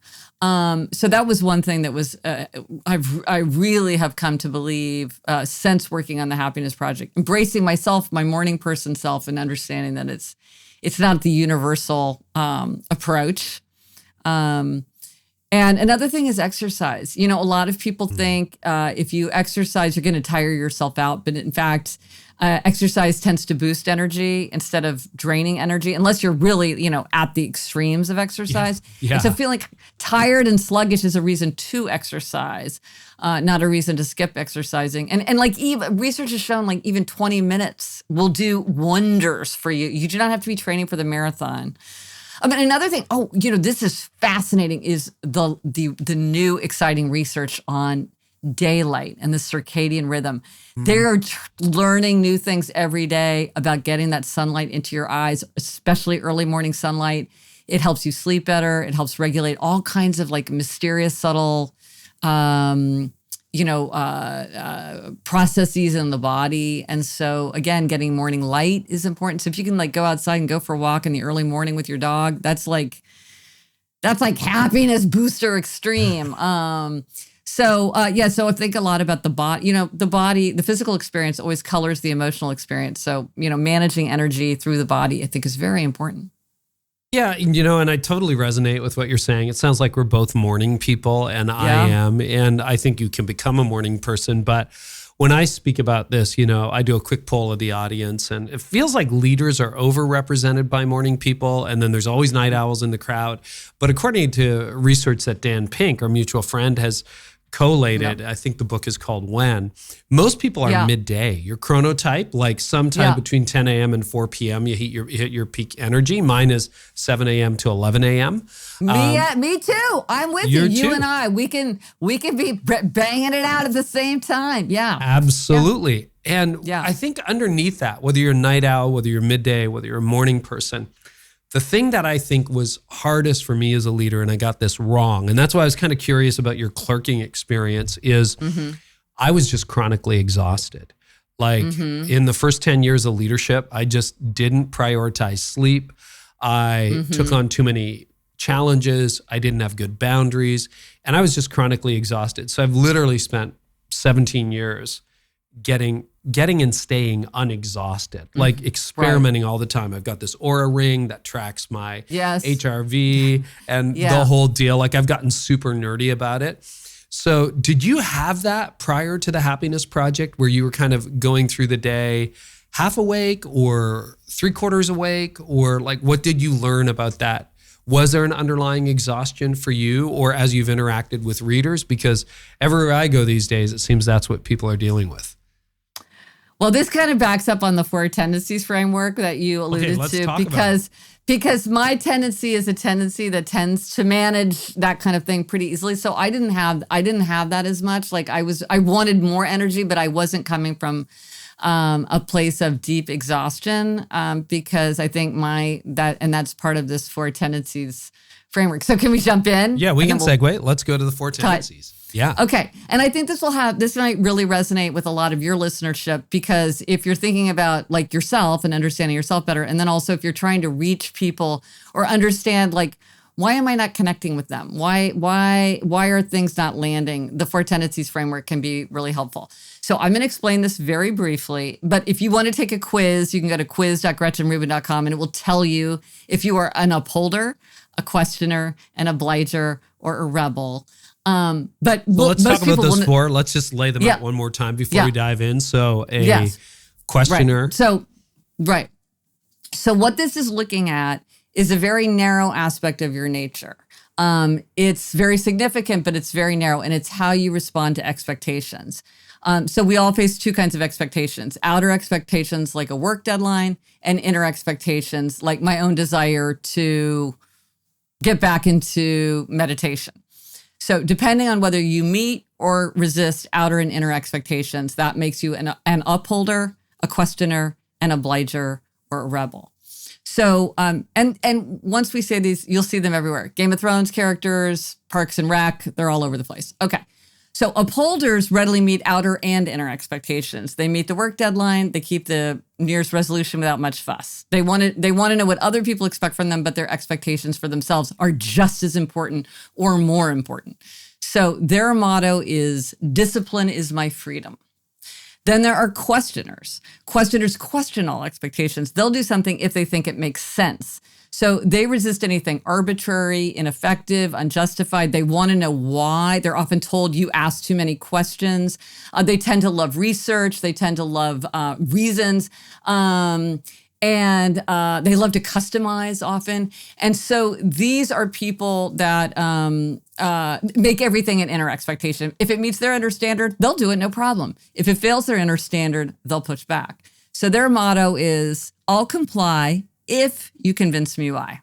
So that was one thing that was I really have come to believe since working on the Happiness Project, embracing myself, my morning person self, and understanding that it's not the universal approach. And another thing is exercise. A lot of people think if you exercise, you're going to tire yourself out, but in fact, exercise tends to boost energy instead of draining energy, unless you're really, at the extremes of exercise. Yeah. And so feeling tired and sluggish is a reason to exercise, not a reason to skip exercising. And like even research has shown like even 20 minutes will do wonders for you. You do not have to be training for the marathon. Another thing, this is fascinating, is the new exciting research on daylight and the circadian rhythm. They're learning new things every day about getting that sunlight into your eyes, especially early morning sunlight. It helps you sleep better. It helps regulate all kinds of like mysterious, subtle, processes in the body. And so again, getting morning light is important. So if you can like go outside and go for a walk in the early morning with your dog, that's like happiness booster extreme. So I think a lot about the body. The physical experience always colors the emotional experience. So, managing energy through the body, I think, is very important. Yeah, and I totally resonate with what you're saying. It sounds like we're both morning people, and I am, and I think you can become a morning person. But when I speak about this, I do a quick poll of the audience, and it feels like leaders are overrepresented by morning people, and then there's always night owls in the crowd. But according to research that Dan Pink, our mutual friend, has collated, I think the book is called When, most people are midday. Your chronotype, like sometime between 10 a.m. and 4 p.m., you hit your peak energy. Mine is 7 a.m. to 11 a.m. Me too. I'm with you. You and I, we can be banging it out at the same time. Yeah. Absolutely. Yeah. And I think underneath that, whether you're a night owl, whether you're midday, whether you're a morning person, the thing that I think was hardest for me as a leader, and I got this wrong, and that's why I was kind of curious about your clerking experience, is I was just chronically exhausted. Like in the first 10 years of leadership, I just didn't prioritize sleep. I took on too many challenges. I didn't have good boundaries, and I was just chronically exhausted. So I've literally spent 17 years getting and staying unexhausted, like experimenting all the time. I've got this Aura ring that tracks my HRV and the whole deal. Like I've gotten super nerdy about it. So did you have that prior to the Happiness Project, where you were kind of going through the day half awake or 3/4 awake, or like what did you learn about that? Was there an underlying exhaustion for you, or as you've interacted with readers? Because everywhere I go these days, it seems that's what people are dealing with. Well, this kind of backs up on the Four Tendencies framework that you alluded to, because my tendency is a tendency that tends to manage that kind of thing pretty easily. So I didn't have that as much. Like I wanted more energy, but I wasn't coming from a place of deep exhaustion, because I think that's part of this Four Tendencies framework. So can we jump in? Yeah, we can segue. Let's go to the Four Tendencies. Yeah. Okay. And I think this might really resonate with a lot of your listenership, because if you're thinking about like yourself and understanding yourself better, and then also if you're trying to reach people or understand like, why am I not connecting with them? Why are things not landing? The Four Tendencies framework can be really helpful. So I'm going to explain this very briefly, but if you want to take a quiz, you can go to quiz.gretchenrubin.com and it will tell you if you are an upholder, a questioner, an obliger, or a rebel. But let's talk about those four. Let's just lay them out one more time before we dive in. So questioner. Right. So what this is looking at is a very narrow aspect of your nature. It's very significant, but it's very narrow, and it's how you respond to expectations. So we all face two kinds of expectations: outer expectations like a work deadline, and inner expectations like my own desire to get back into meditation. So depending on whether you meet or resist outer and inner expectations, that makes you an upholder, a questioner, an obliger, or a rebel. So, and once we say these, you'll see them everywhere. Game of Thrones characters, Parks and Rec, they're all over the place. Okay. So upholders readily meet outer and inner expectations. They meet the work deadline. They keep the nearest resolution without much fuss. They want to know what other people expect from them, but their expectations for themselves are just as important or more important. So their motto is, discipline is my freedom. Then there are questioners. Questioners question all expectations. They'll do something if they think it makes sense. So they resist anything arbitrary, ineffective, unjustified. They want to know why. They're often told you ask too many questions. They tend to love research. They tend to love reasons. And they love to customize often. And so these are people that make everything an inner expectation. If it meets their inner standard, they'll do it, no problem. If it fails their inner standard, they'll push back. So their motto is, I'll comply if you convince me why.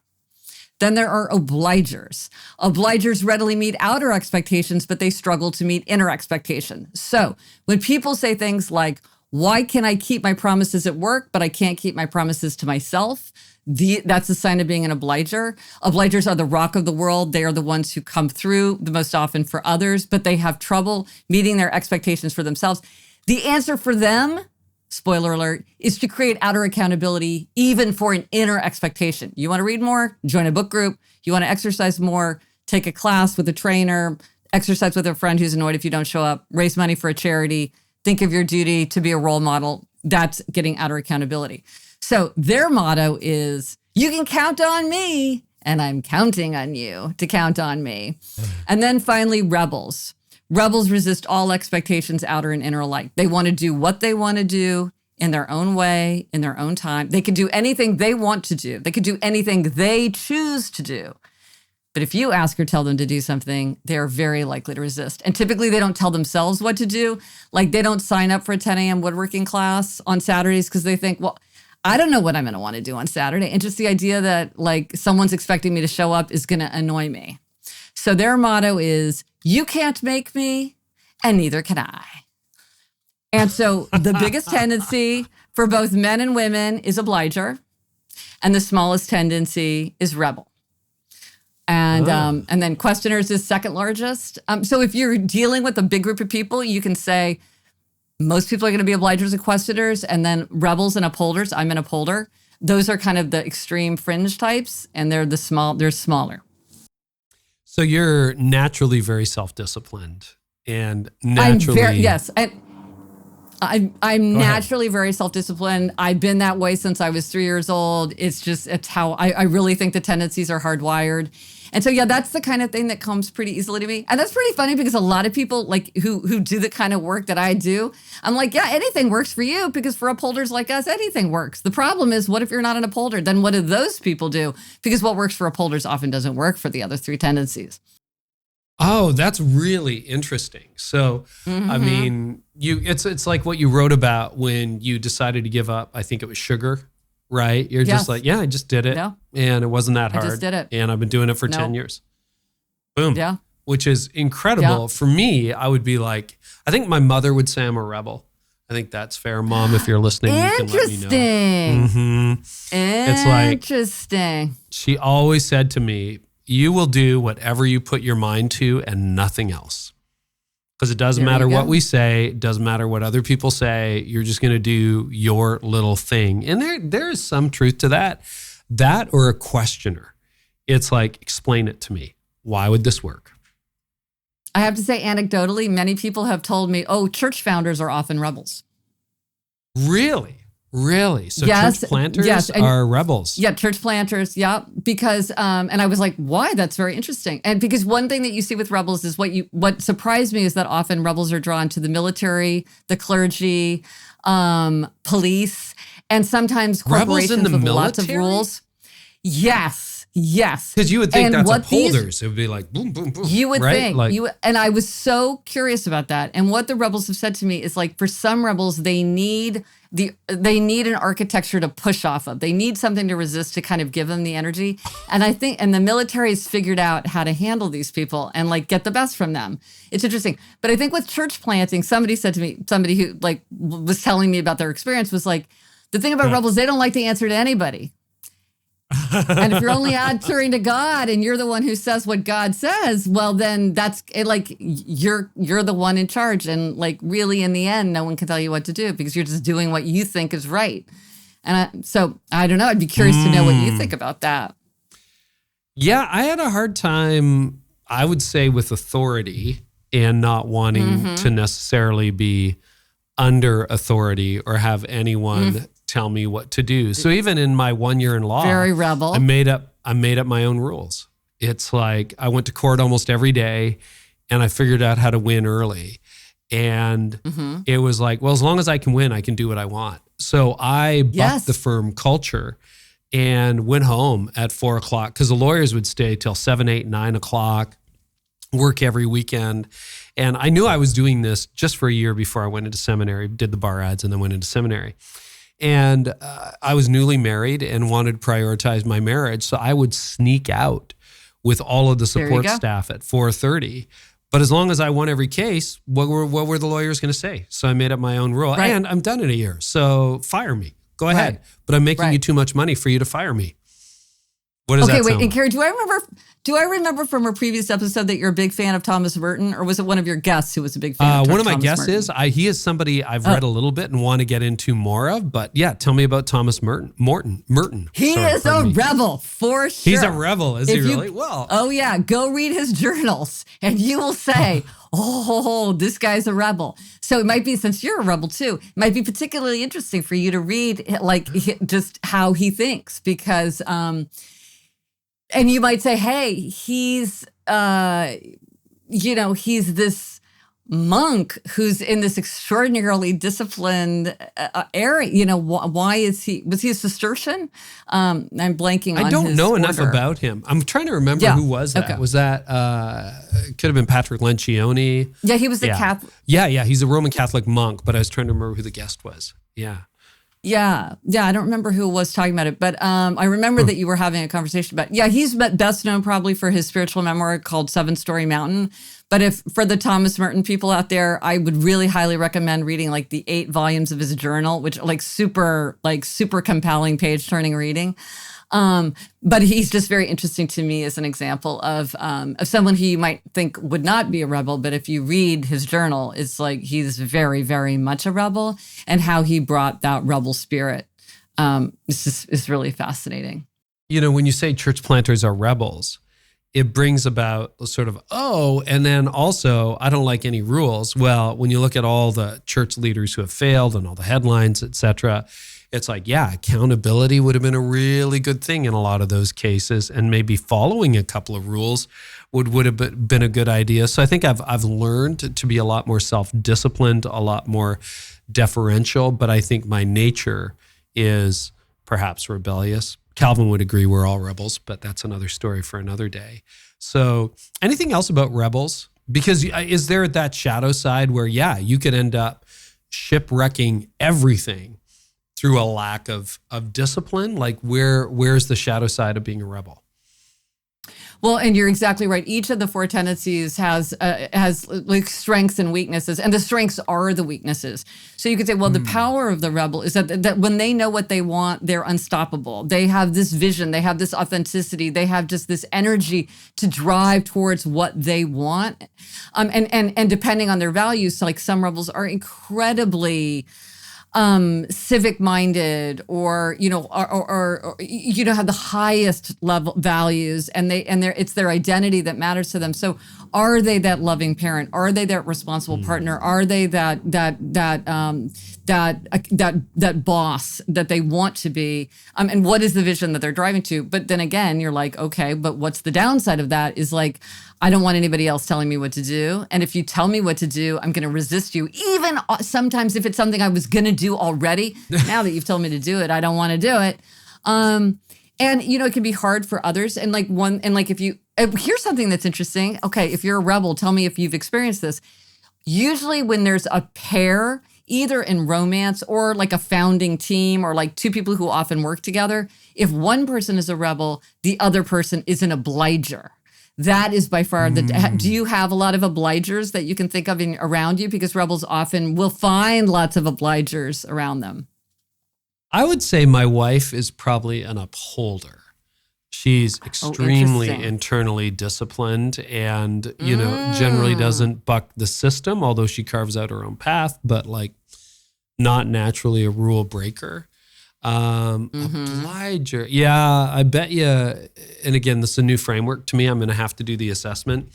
Then there are obligers. Obligers readily meet outer expectations, but they struggle to meet inner expectations. So when people say things like, why can I keep my promises at work, but I can't keep my promises to myself? That's a sign of being an obliger. Obligers are the rock of the world. They are the ones who come through the most often for others, but they have trouble meeting their expectations for themselves. The answer for them, spoiler alert, is to create outer accountability, even for an inner expectation. You want to read more? Join a book group. You want to exercise more? Take a class with a trainer, exercise with a friend who's annoyed if you don't show up, raise money for a charity, think of your duty to be a role model. That's getting outer accountability. So their motto is, you can count on me, and I'm counting on you to count on me. And then finally, rebels. Rebels resist all expectations, outer and inner alike. They want to do what they want to do in their own way, in their own time. They can do anything they want to do. They can do anything they choose to do. But if you ask or tell them to do something, they're very likely to resist. And typically they don't tell themselves what to do. Like they don't sign up for a 10 a.m. woodworking class on Saturdays because they think, well, I don't know what I'm going to want to do on Saturday. And just the idea that like someone's expecting me to show up is going to annoy me. So their motto is, you can't make me, and neither can I. And so the biggest tendency for both men and women is obliger, and the smallest tendency is rebel. And then questioners is second largest. So if you're dealing with a big group of people, you can say most people are going to be obligers and questioners, and then rebels and upholders. I'm an upholder. Those are kind of the extreme fringe types, and they're smaller. So you're naturally very self-disciplined and naturally... I'm naturally very self-disciplined. I've been that way since I was 3 years old. It's how I really think the tendencies are hardwired. And so, yeah, that's the kind of thing that comes pretty easily to me. And that's pretty funny because a lot of people like who do the kind of work that I do, I'm like, yeah, anything works for you because for upholders like us, anything works. The problem is, what if you're not an upholder? Then what do those people do? Because what works for upholders often doesn't work for the other three tendencies. Oh, that's really interesting. So, I mean, it's like what you wrote about when you decided to give up, I think it was sugar, right? You're just like, I just did it. Yeah. And it wasn't that hard. I just did it. And I've been doing it for 10 years. Boom. Yeah. Which is incredible. For me, I would be like, I think my mother would say I'm a rebel. I think that's fair. Mom, if you're listening, you can let me know. It's like, interesting. She always said to me, you will do whatever you put your mind to and nothing else. Because it doesn't matter what we say. It doesn't matter what other people say. You're just going to do your little thing. And there is some truth to that. That or a questioner. It's like, explain it to me. Why would this work? I have to say, anecdotally, many people have told me, church founders are often rebels. Really? Really? So church planters are rebels. Yeah, church planters. Yeah, because and I was like, why? That's very interesting. And because one thing that you see with rebels is what surprised me is that often rebels are drawn to the military, the clergy, police, and sometimes corporations with lots of rules. Yes. Because you would think that's upholders. It would be like boom, boom, boom. You would think. And I was so curious about that. And what the rebels have said to me is like, for some rebels, they need an architecture to push off of. They need something to resist to kind of give them the energy. And I think, and the military has figured out how to handle these people and like get the best from them. It's interesting. But I think with church planting, somebody said to me, somebody who like was telling me about their experience was like, the thing about rebels, they don't like to answer to anybody. And if you're only answering to God and you're the one who says what God says, well, then that's it, like you're the one in charge. And like really in the end, no one can tell you what to do because you're just doing what you think is right. And so I don't know. I'd be curious to know what you think about that. Yeah, I had a hard time, I would say, with authority and not wanting to necessarily be under authority or have anyone tell me what to do. So even in my 1 year in law, very rebel. I made up my own rules. It's like I went to court almost every day and I figured out how to win early. And it was like, well, as long as I can win, I can do what I want. So I bucked the firm culture and went home at 4 o'clock because the lawyers would stay till 7, 8, 9 o'clock, work every weekend. And I knew I was doing this just for a year before I went into seminary, did the bar ads and then went into seminary. And I was newly married and wanted to prioritize my marriage. So I would sneak out with all of the support staff at 4:30. But as long as I won every case, what were the lawyers going to say? So I made up my own rule. And I'm done in a year. So fire me. Go ahead. But I'm making you too much money for you to fire me. What does that sound like? And Carey, do I remember from a previous episode that you're a big fan of Thomas Merton, or was it one of your guests who was a big fan of Thomas Merton? One of my guests is. He is somebody I've read a little bit and want to get into more of. But yeah, tell me about Thomas Merton. He is a rebel, for sure. He's a rebel, is he really? Well. Oh yeah, go read his journals and you will say, oh, this guy's a rebel. So it might be, since you're a rebel too, it might be particularly interesting for you to read like just how he thinks because... and you might say, hey, he's this monk who's in this extraordinarily disciplined area. Why is he? Was he a Cistercian? I'm blanking on his I don't know order. enough about him. I'm trying to remember who was that. Okay. Was that, could have been Patrick Lencioni. Yeah, he was a Catholic. Yeah, he's a Roman Catholic monk, but I was trying to remember who the guest was. Yeah. Yeah, I don't remember who was talking about it, but I remember that you were having a conversation about. Yeah, he's best known probably for his spiritual memoir called 7-Story Mountain. But if for the Thomas Merton people out there, I would really highly recommend reading like the 8 volumes of his journal, which super compelling page-turning reading. But he's just very interesting to me as an example of someone who you might think would not be a rebel, but if you read his journal, it's like he's very, very much a rebel, and how he brought that rebel spirit is really fascinating. When you say church planters are rebels, it brings about sort of, and then also, I don't like any rules. Well, when you look at all the church leaders who have failed and all the headlines, et cetera, it's like, accountability would have been a really good thing in a lot of those cases, and maybe following a couple of rules would have been a good idea. So I think I've learned to be a lot more self-disciplined, a lot more deferential, but I think my nature is perhaps rebellious. Calvin would agree we're all rebels, but that's another story for another day. So anything else about rebels? Because is there that shadow side where, you could end up shipwrecking everything through a lack of discipline? Like where's the shadow side of being a rebel? Well, and you're exactly right. Each of the four tendencies has like strengths and weaknesses, and the strengths are the weaknesses. So you could say, well, the power of the rebel is that when they know what they want, they're unstoppable. They have this vision, they have this authenticity, they have just this energy to drive towards what they want. And depending on their values, like some rebels are incredibly civic minded, or have the highest level values, and it's their identity that matters to them. So are they that loving parent? Are they that responsible partner? Are they that boss that they want to be? And what is the vision that they're driving to? But then again, you're like, okay, but what's the downside of that? Is like, I don't want anybody else telling me what to do. And if you tell me what to do, I'm going to resist you. Even sometimes if it's something I was going to do already, now that you've told me to do it, I don't want to do it. And it can be hard for others. And here's something that's interesting. Okay, if you're a rebel, tell me if you've experienced this. Usually when there's a pair, either in romance or like a founding team, or like two people who often work together, if one person is a rebel, the other person is an obliger. That is by far do you have a lot of obligers that you can think of around you? Because rebels often will find lots of obligers around them. I would say my wife is probably an upholder. She's extremely internally disciplined and, generally doesn't buck the system, although she carves out her own path, but like not naturally a rule breaker. Obliger. Yeah, I bet you, and again, this is a new framework to me. I'm going to have to do the assessment.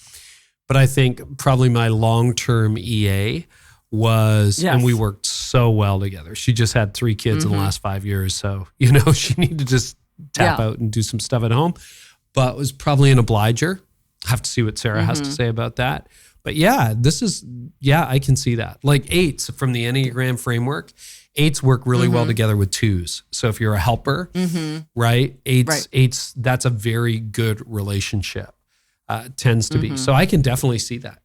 But I think probably my long-term EA was, and we worked so well together. She just had 3 kids in the last 5 years. So, she needed to just tap out and do some stuff at home. But was probably an obliger. I have to see what Sarah has to say about that. But I can see that. Like 8s from the Enneagram framework, 8s work really well together with 2s. So if you're a helper, right? 8s, that's a very good relationship, tends to be. So I can definitely see that.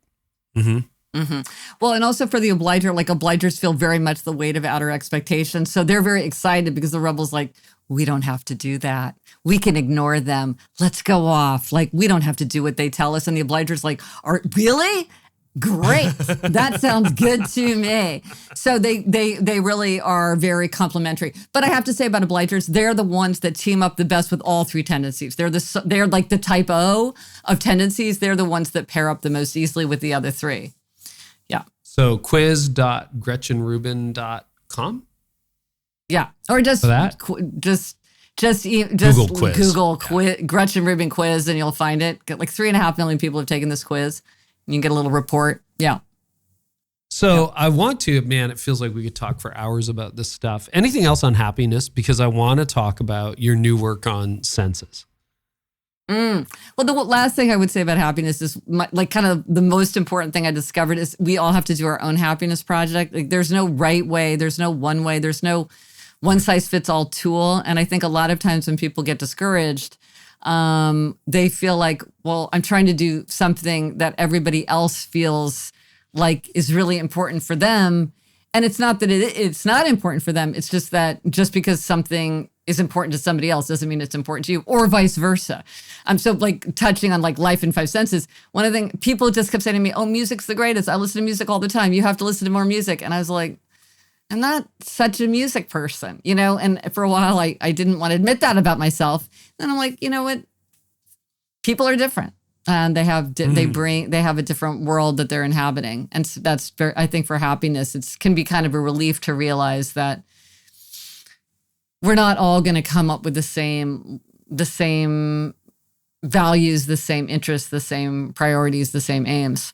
Well, and also for the obliger, like obligers feel very much the weight of outer expectations. So they're very excited because the rebel's like, we don't have to do that. We can ignore them. Let's go off. Like, we don't have to do what they tell us. And the obliger's like, really? Great. That sounds good to me. So they really are very complementary. But I have to say about obligers, they're the ones that team up the best with all 3 tendencies. They're like the type O of tendencies. They're the ones that pair up the most easily with the other 3. Yeah. So quiz.gretchenrubin.com? Yeah. Or just Google quiz. Gretchen Rubin quiz, and you'll find it. Like 3.5 million people have taken this quiz. You can get a little report. Yeah. So I want to, it feels like we could talk for hours about this stuff. Anything else on happiness? Because I want to talk about your new work on senses. Well, the last thing I would say about happiness is kind of the most important thing I discovered is we all have to do our own happiness project. Like, there's no right way. There's no one way. There's no one size fits all tool. And I think a lot of times when people get discouraged, they feel like, well, I'm trying to do something that everybody else feels like is really important for them. And it's not that it's not important for them. It's just that just because something is important to somebody else doesn't mean it's important to you, or vice versa. I'm so like touching on like life in 5 senses. One of the things people just kept saying to me, oh, music's the greatest. I listen to music all the time. You have to listen to more music. And I was like, I'm not such a music person, and for a while I didn't want to admit that about myself. Then I'm like, you know what? People are different, and they have a different world that they're inhabiting. And so that's very, I think for happiness, it can be kind of a relief to realize that we're not all going to come up with the same values, the same interests, the same priorities, the same aims.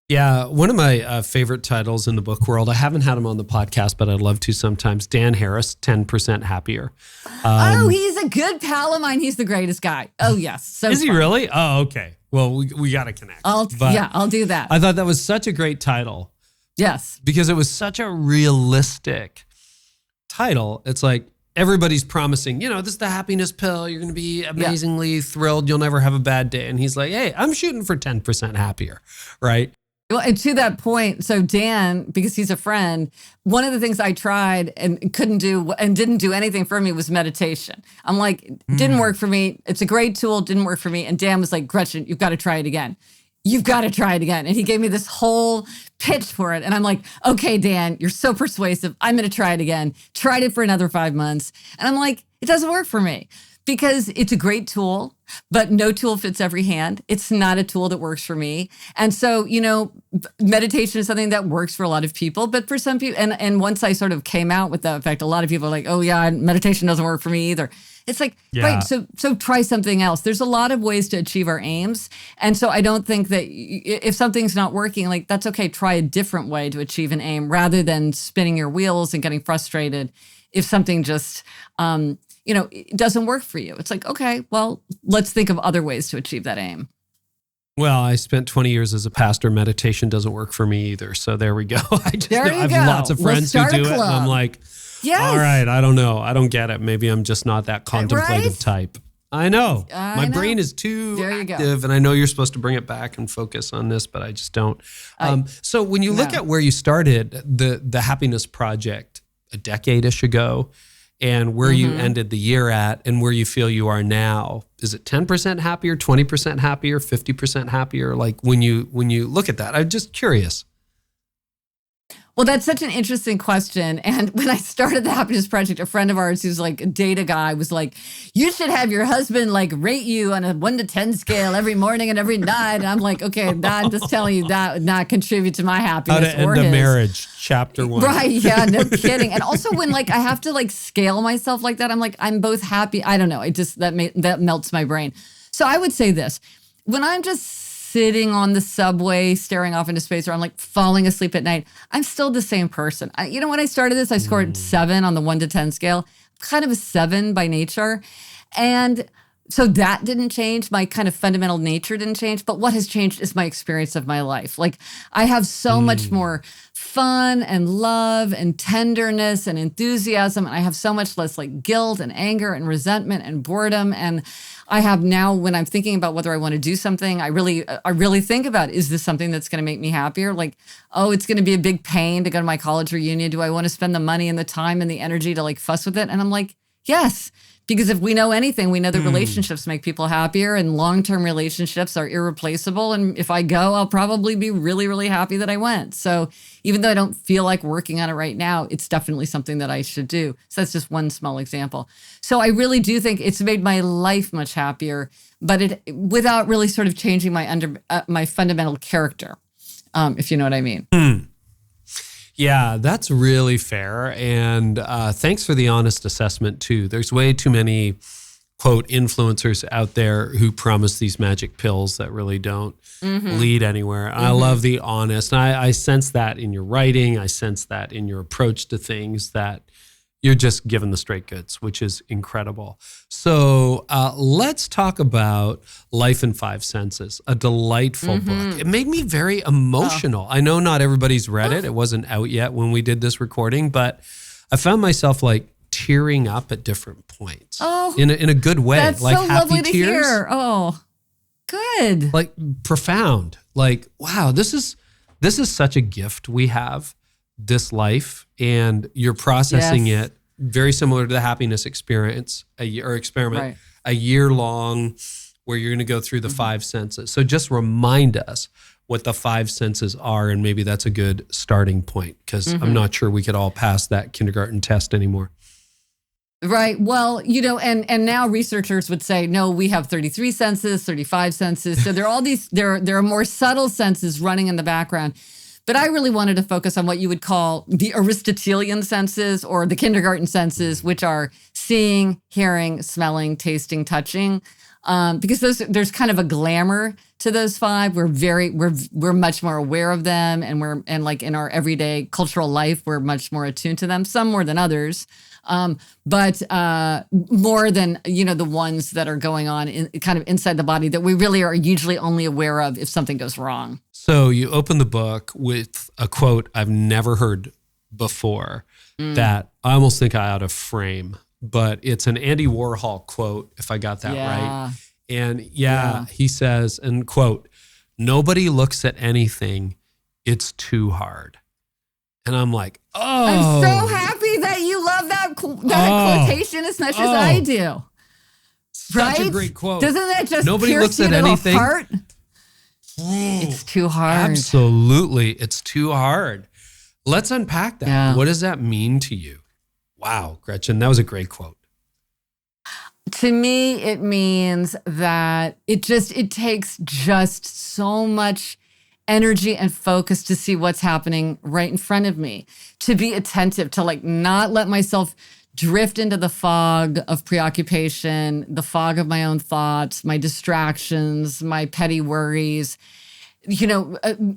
Yeah, one of my favorite titles in the book world, I haven't had him on the podcast, but I'd love to sometimes, Dan Harris, 10% Happier. He's a good pal of mine. He's the greatest guy. Oh, yes. So is he really? Oh, okay. Well, we got to connect. I'll do that. I thought that was such a great title. Yes. Because it was such a realistic title. It's like, everybody's promising, this is the happiness pill. You're going to be amazingly thrilled. You'll never have a bad day. And he's like, hey, I'm shooting for 10% happier, right? Well, and to that point, so Dan, because he's a friend, one of the things I tried and couldn't do and didn't do anything for me was meditation. I'm like, didn't work for me. It's a great tool, didn't work for me. And Dan was like, Gretchen, you've got to try it again. You've got to try it again. And he gave me this whole pitch for it. And I'm like, okay, Dan, you're so persuasive. I'm going to try it again. Tried it for another 5 months. And I'm like, it doesn't work for me because it's a great tool, but no tool fits every hand. It's not a tool that works for me. And so, meditation is something that works for a lot of people, but for some people, and once I sort of came out with that fact, a lot of people are like, oh yeah, meditation doesn't work for me either. It's like, right, so try something else. There's a lot of ways to achieve our aims. And so I don't think that if something's not working, like that's okay, try a different way to achieve an aim rather than spinning your wheels and getting frustrated if something just, it doesn't work for you. It's like, okay, well, let's think of other ways to achieve that aim. Well, I spent 20 years as a pastor. Meditation doesn't work for me either. So there we go. I have lots of friends who do it. And I'm like, all right, I don't know. I don't get it. Maybe I'm just not that contemplative type. I know. My brain is too active. And I know you're supposed to bring it back and focus on this, but I just don't. So when you look at where you started the Happiness Project a decade-ish ago, and where you ended the year at and where you feel you are now, is it 10% happier, 20% happier, 50% happier? Like when you look at that, I'm just curious. Well, that's such an interesting question. And when I started the Happiness Project, a friend of ours who's like a data guy was like, you should have your husband like rate you on a 1 to 10 scale every morning and every night. And I'm like, okay, I'm just telling you that would not contribute to my happiness. How to end a marriage, chapter 1. Right, yeah, no kidding. And also when like I have to like scale myself like that, I'm like, I'm both happy. I don't know. That melts my brain. So I would say this, when I'm just sitting on the subway, staring off into space, or I'm like falling asleep at night, I'm still the same person. When I started this, I scored 7 on the 1 to 10 scale, kind of a 7 by nature. And so that didn't change. My kind of fundamental nature didn't change. But what has changed is my experience of my life. Like I have so much more fun and love and tenderness and enthusiasm. And I have so much less like guilt and anger and resentment and boredom. And I have now, when I'm thinking about whether I want to do something, I really think about, is this something that's going to make me happier? Like, oh, it's going to be a big pain to go to my college reunion. Do I want to spend the money and the time and the energy to like fuss with it? And I'm like, yes. Because if we know anything, we know that relationships make people happier and long-term relationships are irreplaceable. And if I go, I'll probably be really, really happy that I went. So even though I don't feel like working on it right now, it's definitely something that I should do. So that's just one small example. So I really do think it's made my life much happier, but without really sort of changing my fundamental character, if you know what I mean. Yeah, that's really fair. And thanks for the honest assessment, too. There's way too many, quote, influencers out there who promise these magic pills that really don't lead anywhere. I love the honest. And I sense that in your writing. I sense that in your approach to things, that you're just given the straight goods, which is incredible. So let's talk about Life in 5 Senses, a delightful book. It made me very emotional. I know not everybody's read it. It wasn't out yet when we did this recording, but I found myself like tearing up at different points in a good way. That's like so happy lovely to tears. hear. Oh, good. Like profound. Like, wow, this is such a gift we have, this life, and you're processing it very similar to the happiness experience experiment, a year long, where you're going to go through the 5 senses. So just remind us what the 5 senses are, and maybe that's a good starting point, because I'm not sure we could all pass that kindergarten test anymore. Right. Well, and now researchers would say, no, we have 33 senses, 35 senses. So there are all these, there are more subtle senses running in the background. But I really wanted to focus on what you would call the Aristotelian senses, or the kindergarten senses, which are seeing, hearing, smelling, tasting, touching. Because there's kind of a glamour to those 5. We're much more aware of them, and like in our everyday cultural life, we're much more attuned to them, some more than others. But more than, the ones that are going on in kind of inside the body that we really are usually only aware of if something goes wrong. So you open the book with a quote I've never heard before that I almost think I ought to frame but it's an Andy Warhol quote, if I got that right. And he says, and quote, "Nobody looks at anything, it's too hard." And I'm like, oh. I'm so happy that you love that quotation as much as I do. Such a great quote. Doesn't that just Nobody pierce looks you at to anything. the heart? It's too hard. Absolutely. It's too hard. Let's unpack that. Yeah. What does that mean to you? Wow, Gretchen, that was a great quote. To me, it means that it takes just so much energy and focus to see what's happening right in front of me, to be attentive, to like not let myself drift into the fog of preoccupation, the fog of my own thoughts, my distractions, my petty worries,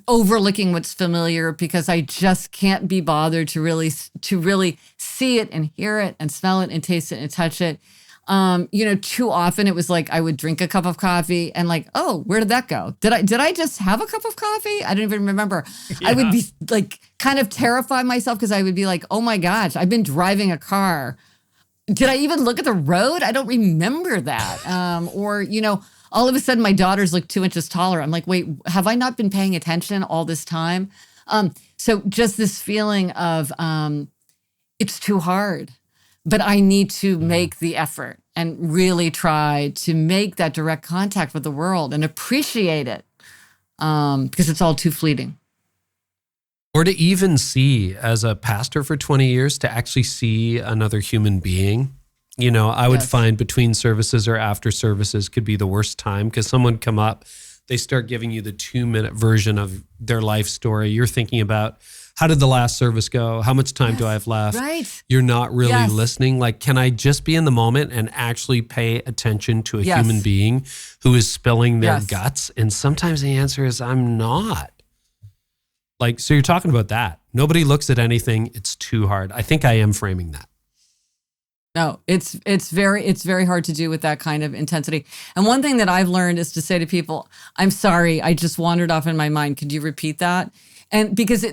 overlooking what's familiar because I just can't be bothered to really see it and hear it and smell it and taste it and touch it. Too often it was like I would drink a cup of coffee and like, oh, where did that go? Did I just have a cup of coffee? I don't even remember. Yeah. I would be like kind of terrify myself because I would be like, oh my gosh, I've been driving a car. Did I even look at the road? I don't remember that. All of a sudden my daughter's like 2 inches taller. I'm like, wait, have I not been paying attention all this time? So just this feeling of it's too hard. But I need to make the effort and really try to make that direct contact with the world and appreciate it because it's all too fleeting. Or to even see, as a pastor for 20 years, to actually see another human being. I would find between services or after services could be the worst time because someone come up, they start giving you the 2-minute version of their life story. You're thinking about, how did the last service go? How much time do I have left? Right. You're not really listening. Like, can I just be in the moment and actually pay attention to a human being who is spilling their guts? And sometimes the answer is, I'm not. Like, so you're talking about that. Nobody looks at anything. It's too hard. I think I am framing that. No, it's very hard to do with that kind of intensity. And one thing that I've learned is to say to people, I'm sorry, I just wandered off in my mind. Could you repeat that? And because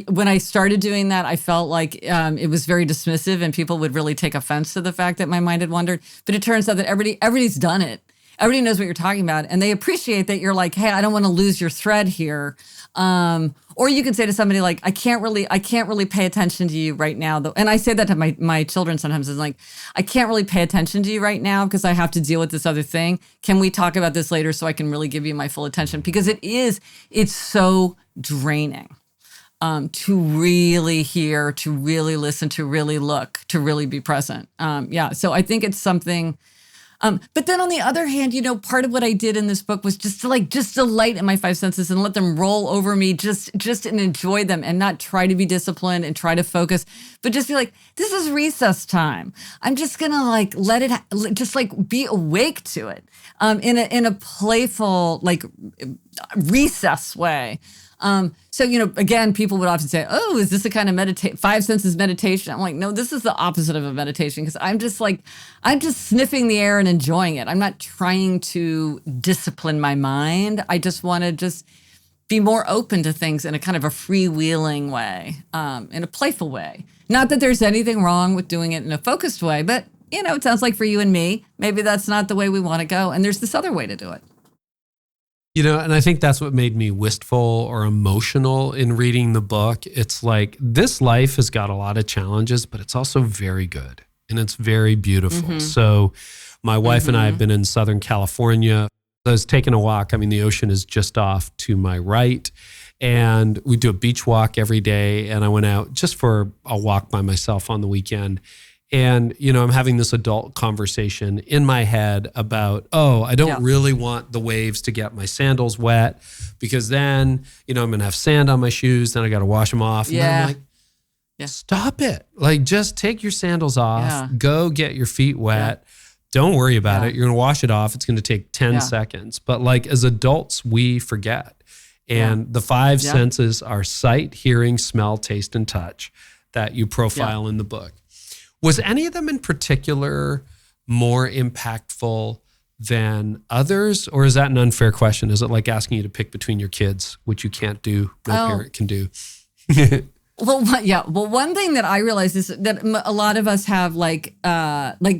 when I started doing that, I felt like it was very dismissive and people would really take offense to the fact that my mind had wandered. But it turns out that everybody's done it. Everybody knows what you're talking about. And they appreciate that you're like, hey, I don't want to lose your thread here. Or you can say to somebody like, I can't really pay attention to you right now. And I say that to my children sometimes. It's like, I can't really pay attention to you right now because I have to deal with this other thing. Can we talk about this later so I can really give you my full attention? Because it's so draining to really hear, to really listen, to really look, to really be present. So I think it's something. But then on the other hand, part of what I did in this book was just to light in my 5 senses and let them roll over me, just and enjoy them and not try to be disciplined and try to focus, but just be like, this is recess time. I'm just going to let it, just be awake to it, in a playful, recess way. Again, people would often say, oh, is this a kind of 5 senses meditation? I'm like, no, this is the opposite of a meditation because I'm just sniffing the air and enjoying it. I'm not trying to discipline my mind. I just want to just be more open to things in a kind of a freewheeling way, in a playful way. Not that there's anything wrong with doing it in a focused way, but, it sounds like for you and me, maybe that's not the way we want to go. And there's this other way to do it. And I think that's what made me wistful or emotional in reading the book. It's like, this life has got a lot of challenges, but it's also very good and it's very beautiful. Mm-hmm. So my wife and I have been in Southern California. I was taking a walk. I mean, the ocean is just off to my right. And we do a beach walk every day. And I went out just for a walk by myself on the weekend. And, I'm having this adult conversation in my head about, I don't really want the waves to get my sandals wet because then, I'm going to have sand on my shoes. Then I got to wash them off. And then I'm like, stop it. Just take your sandals off, go get your feet wet. Don't worry about it. You're going to wash it off. It's going to take 10 seconds. But as adults, we forget. And the 5 senses are sight, hearing, smell, taste, and touch that you profile in the book. Was any of them in particular more impactful than others? Or is that an unfair question? Is it like asking you to pick between your kids, which you can't do, no parent can do? Well, one thing that I realized is that a lot of us have like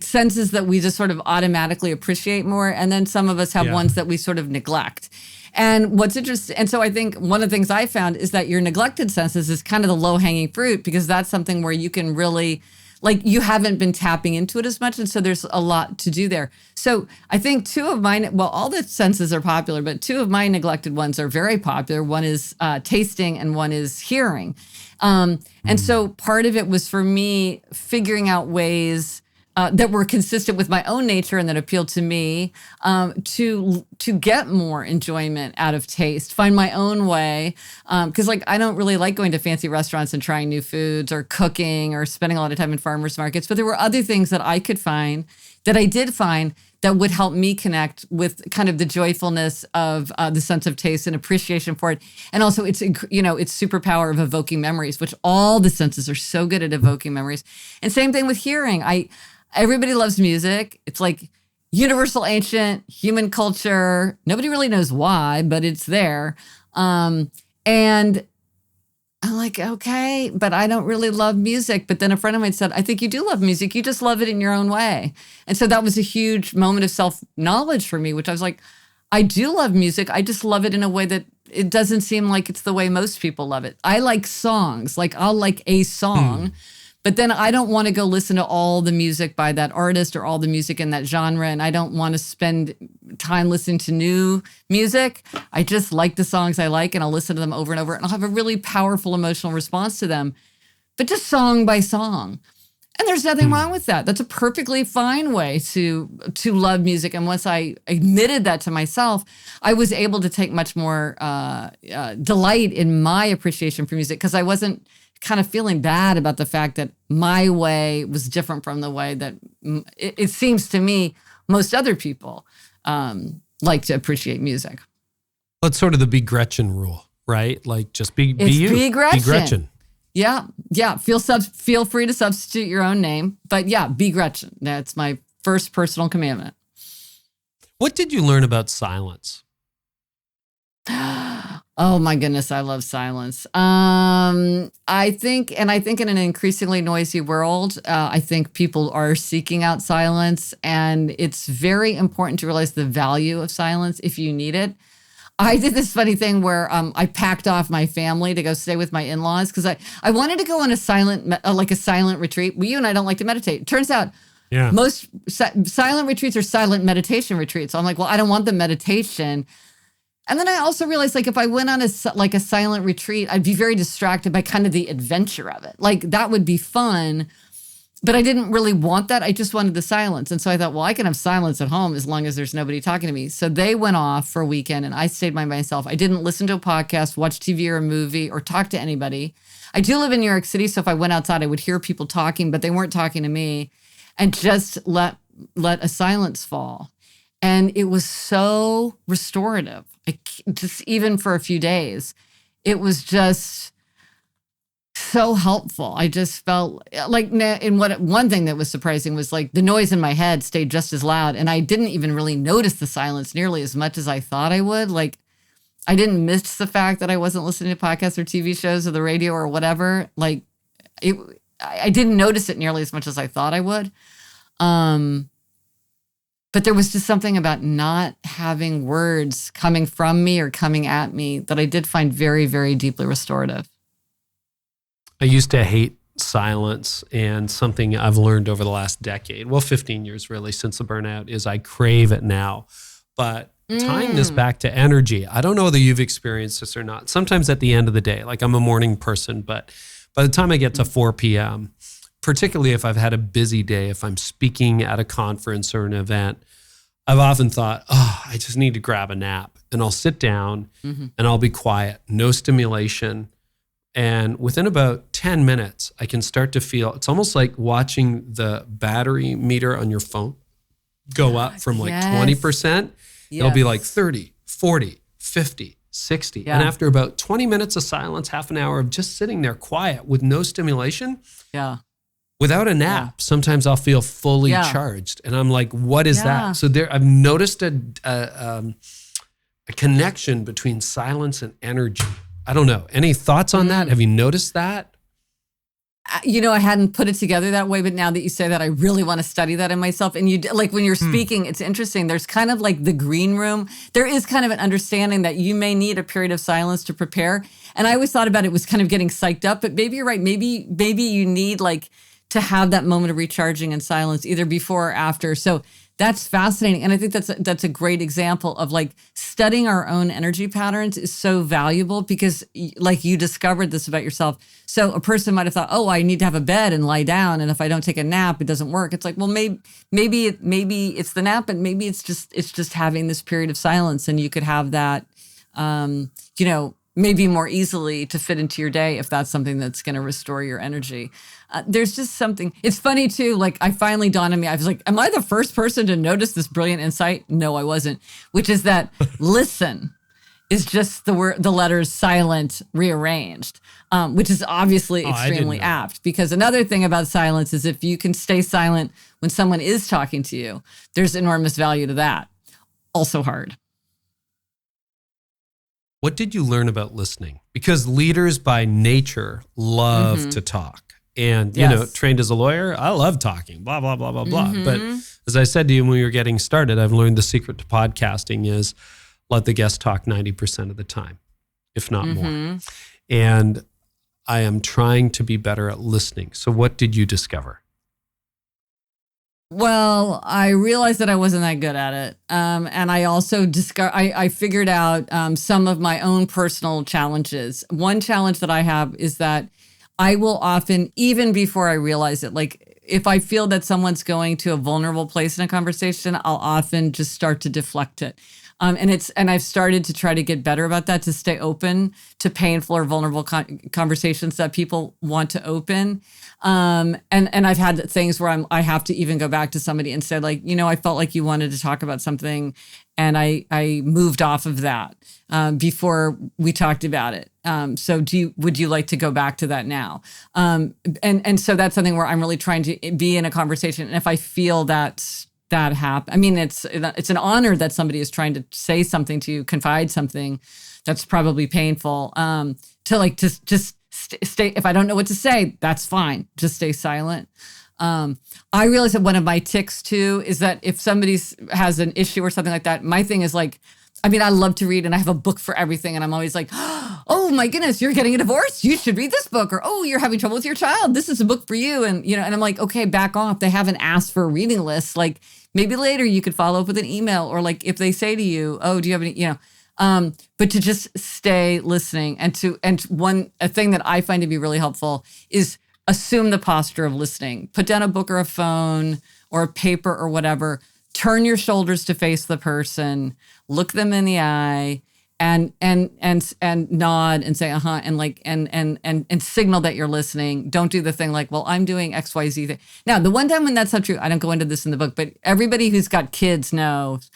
senses that we just sort of automatically appreciate more, and then some of us have ones that we sort of neglect. And what's interesting, and so I think one of the things I found is that your neglected senses is kind of the low-hanging fruit, because that's something where you can really, like, you haven't been tapping into it as much, and so there's a lot to do there. So I think two of mine, well, all the senses are popular, but two of my neglected ones are very popular. One is tasting, and one is hearing. And so part of it was for me figuring out ways that were consistent with my own nature and that appealed to me, to get more enjoyment out of taste, find my own way. Because like, I don't really like going to fancy restaurants and trying new foods or cooking or spending a lot of time in farmers markets. But there were other things that I could find, that I did find, that would help me connect with kind of the joyfulness of the sense of taste and appreciation for it. And also its superpower of evoking memories, which all the senses are so good at evoking memories. And same thing with hearing. Everybody loves music. It's like universal ancient human culture. Nobody really knows why, but it's there. And I'm like, okay, but I don't really love music. But then a friend of mine said, I think you do love music. You just love it in your own way. And so that was a huge moment of self-knowledge for me, which I was like, I do love music. I just love it in a way that it doesn't seem like it's the way most people love it. I like songs. Like, I'll like a song, but then I don't want to go listen to all the music by that artist or all the music in that genre. And I don't want to spend time listening to new music. I just like the songs I like, and I'll listen to them over and over, and I'll have a really powerful emotional response to them, but just song by song. And there's nothing wrong with that. That's a perfectly fine way to love music. And once I admitted that to myself, I was able to take much more delight in my appreciation for music, because I wasn't kind of feeling bad about the fact that my way was different from the way that it seems to me most other people like to appreciate music. Well, it's sort of the be Gretchen rule, right? Like, just be you. Be Gretchen. Be Gretchen. Yeah. Feel free to substitute your own name, but yeah, be Gretchen. That's my first personal commandment. What did you learn about silence? Oh my goodness, I love silence. I think in an increasingly noisy world, I think people are seeking out silence, and it's very important to realize the value of silence if you need it. I did this funny thing where I packed off my family to go stay with my in-laws, because I wanted to go on a silent retreat. Well, you and I don't like to meditate. It turns out most silent retreats are silent meditation retreats. So I'm like, well, I don't want the meditation. And then I also realized, like, if I went on a silent retreat, I'd be very distracted by kind of the adventure of it. Like, that would be fun, but I didn't really want that. I just wanted the silence. And so I thought, well, I can have silence at home as long as there's nobody talking to me. So they went off for a weekend, and I stayed by myself. I didn't listen to a podcast, watch TV or a movie, or talk to anybody. I do live in New York City, so if I went outside, I would hear people talking, but they weren't talking to me, and just let a silence fall. And it was so restorative. Just even for a few days, it was just so helpful. I just felt like, one thing that was surprising was, like, the noise in my head stayed just as loud, and I didn't even really notice the silence nearly as much as I thought I would. Like, I didn't miss the fact that I wasn't listening to podcasts or TV shows or the radio or whatever. Like, I didn't notice it nearly as much as I thought I would. But there was just something about not having words coming from me or coming at me that I did find very, very deeply restorative. I used to hate silence, and something I've learned over the last decade, 15 years really, since the burnout, is I crave it now. But tying this back to energy, I don't know whether you've experienced this or not. Sometimes at the end of the day, like, I'm a morning person, but by the time I get to 4 p.m., particularly if I've had a busy day, if I'm speaking at a conference or an event, I've often thought, I just need to grab a nap. And I'll sit down and I'll be quiet, no stimulation. And within about 10 minutes, I can start to feel, it's almost like watching the battery meter on your phone go up from like 20%. It'll be like 30, 40, 50, 60. And after about 20 minutes of silence, half an hour of just sitting there quiet with no stimulation, without a nap, sometimes I'll feel fully charged. And I'm like, what is that? So I've noticed a connection between silence and energy. I don't know. Any thoughts on that? Have you noticed that? I hadn't put it together that way, but now that you say that, I really want to study that in myself. And like when you're speaking, it's interesting. There's kind of like the green room. There is kind of an understanding that you may need a period of silence to prepare. And I always thought about it was kind of getting psyched up, but maybe you're right. Maybe you need like to have that moment of recharging and silence either before or after. So that's fascinating. And I think that's a great example of like studying our own energy patterns is so valuable because like you discovered this about yourself. So a person might have thought, oh, I need to have a bed and lie down. And if I don't take a nap, it doesn't work. It's like, well, maybe it's the nap, and maybe it's just having this period of silence. And you could have that, maybe more easily to fit into your day if that's something that's going to restore your energy. There's just something, it's funny too, like I finally dawned on me, I was like, am I the first person to notice this brilliant insight? No, I wasn't, which is that listen is just the letters silent rearranged, which is obviously extremely apt, because another thing about silence is if you can stay silent when someone is talking to you, there's enormous value to that. Also hard. What did you learn about listening? Because leaders by nature love to talk. And, trained as a lawyer, I love talking, blah, blah, blah, blah, blah. But as I said to you when we were getting started, I've learned the secret to podcasting is let the guest talk 90% of the time, if not more. And I am trying to be better at listening. So what did you discover? Well, I realized that I wasn't that good at it. And I also I figured out some of my own personal challenges. One challenge that I have is that I will often, even before I realize it, like if I feel that someone's going to a vulnerable place in a conversation, I'll often just start to deflect it. And I've started to try to get better about that, to stay open to painful or vulnerable conversations that people want to open. And I've had things where I have to even go back to somebody and say like, I felt like you wanted to talk about something, and I moved off of that before we talked about it. So would you like to go back to that now? And so that's something where I'm really trying to be in a conversation. And if I feel that happen, I mean, it's an honor that somebody is trying to say something to you, confide something that's probably painful. Just stay. If I don't know what to say, that's fine. Just stay silent. I realize that one of my tics too is that if somebody has an issue or something like that, my thing is like, I mean, I love to read and I have a book for everything. And I'm always like, oh my goodness, you're getting a divorce? You should read this book. Or, oh, you're having trouble with your child. This is a book for you. And, and I'm like, okay, back off. They haven't asked for a reading list. Like maybe later you could follow up with an email, or like if they say to you, oh, do you have any, but to just stay listening. And a thing that I find to be really helpful is assume the posture of listening. Put down a book or a phone or a paper or whatever. Turn your shoulders to face the person, look them in the eye, and nod and say and signal that you're listening. Don't do the thing like, well, I'm doing XYZ thing. Now, the one time when that's not true, I don't go into this in the book, but everybody who's got kids knows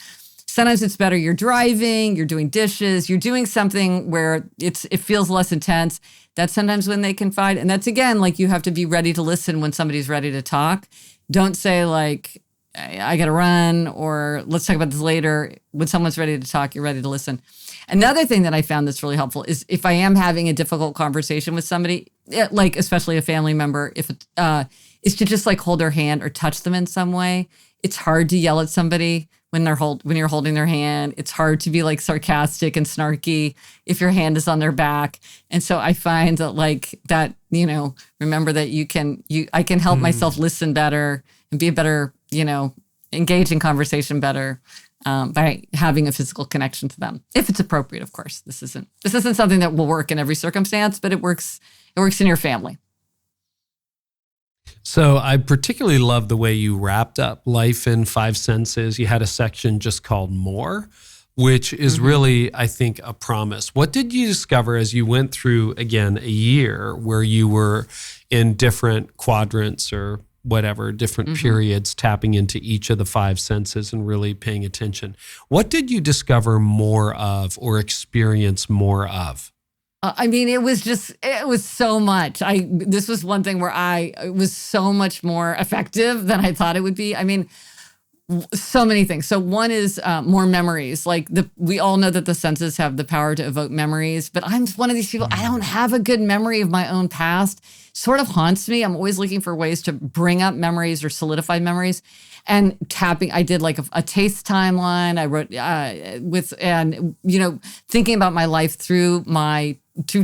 sometimes it's better you're driving, you're doing dishes, you're doing something where it feels less intense. That's sometimes when they confide. And that's, again, like you have to be ready to listen when somebody's ready to talk. Don't say like, I got to run, or let's talk about this later. When someone's ready to talk, you're ready to listen. Another thing that I found that's really helpful is if I am having a difficult conversation with somebody, like especially a family member, is to just like hold their hand or touch them in some way. It's hard to yell at somebody when you're holding their hand. It's hard to be like sarcastic and snarky if your hand is on their back. And so I find that like that, remember that I can help myself listen better and be a better, engage in conversation better by having a physical connection to them, if it's appropriate. Of course, this isn't something that will work in every circumstance, but it works in your family. So I particularly love the way you wrapped up life in 5 senses. You had a section just called More, which is really, I think, a promise. What did you discover as you went through, again, a year where you were in different quadrants or whatever, different periods, tapping into each of the 5 senses and really paying attention? What did you discover more of or experience more of? I mean, it was so much. This was one thing where it was so much more effective than I thought it would be. I mean, So many things. So one is more memories. Like we all know that the senses have the power to evoke memories, but I'm one of these people, I don't have a good memory of my own past. Sort of haunts me. I'm always looking for ways to bring up memories or solidify memories. And tapping, I did like a taste timeline. I wrote thinking about my life through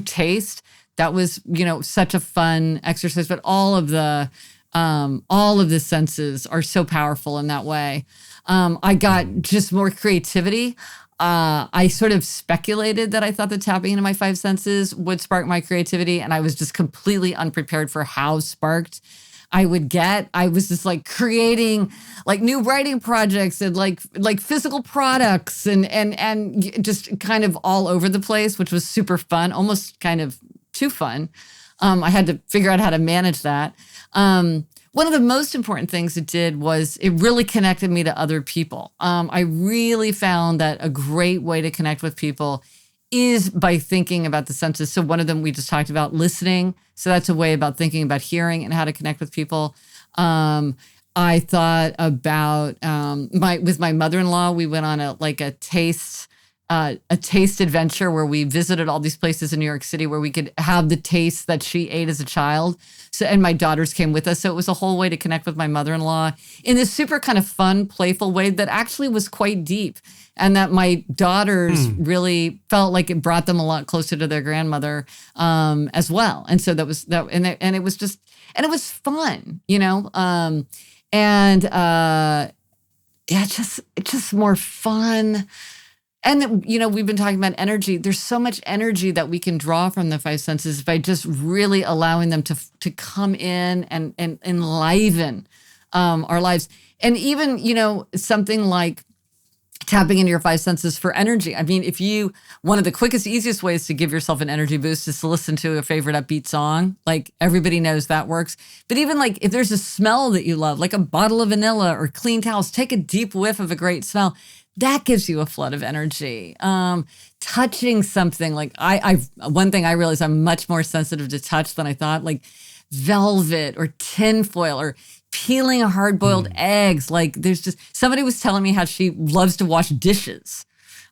taste. That was, such a fun exercise. But all of the senses are so powerful in that way. I got just more creativity. I sort of speculated that I thought that tapping into my five senses would spark my creativity, and I was just completely unprepared for how sparked I would get. I was just like creating like new writing projects and like physical products and just kind of all over the place, which was super fun, almost kind of too fun. I had to figure out how to manage that. One of the most important things it did was it really connected me to other people. I really found that a great way to connect with people is by thinking about the senses. So one of them we just talked about, listening. So that's a way about thinking about hearing and how to connect with people. I thought about with my mother-in-law, we went on a taste adventure where we visited all these places in New York City where we could have the taste that she ate as a child. So, and my daughters came with us. So it was a whole way to connect with my mother-in-law in this super kind of fun, playful way that actually was quite deep. And that my daughters really felt like it brought them a lot closer to their grandmother as well. And so that was that, and it was just, and it was fun, just more fun. And, we've been talking about energy. There's so much energy that we can draw from the five senses by just really allowing them to come in and enliven our lives. And even, something like tapping into your five senses for energy. I mean, one of the quickest, easiest ways to give yourself an energy boost is to listen to a favorite upbeat song. Like everybody knows that works. But even like if there's a smell that you love, like a bottle of vanilla or clean towels, take a deep whiff of a great smell. That gives you a flood of energy. Touching something like one thing I realized, I'm much more sensitive to touch than I thought, like velvet or tinfoil or peeling hard-boiled eggs. Like there's just, somebody was telling me how she loves to wash dishes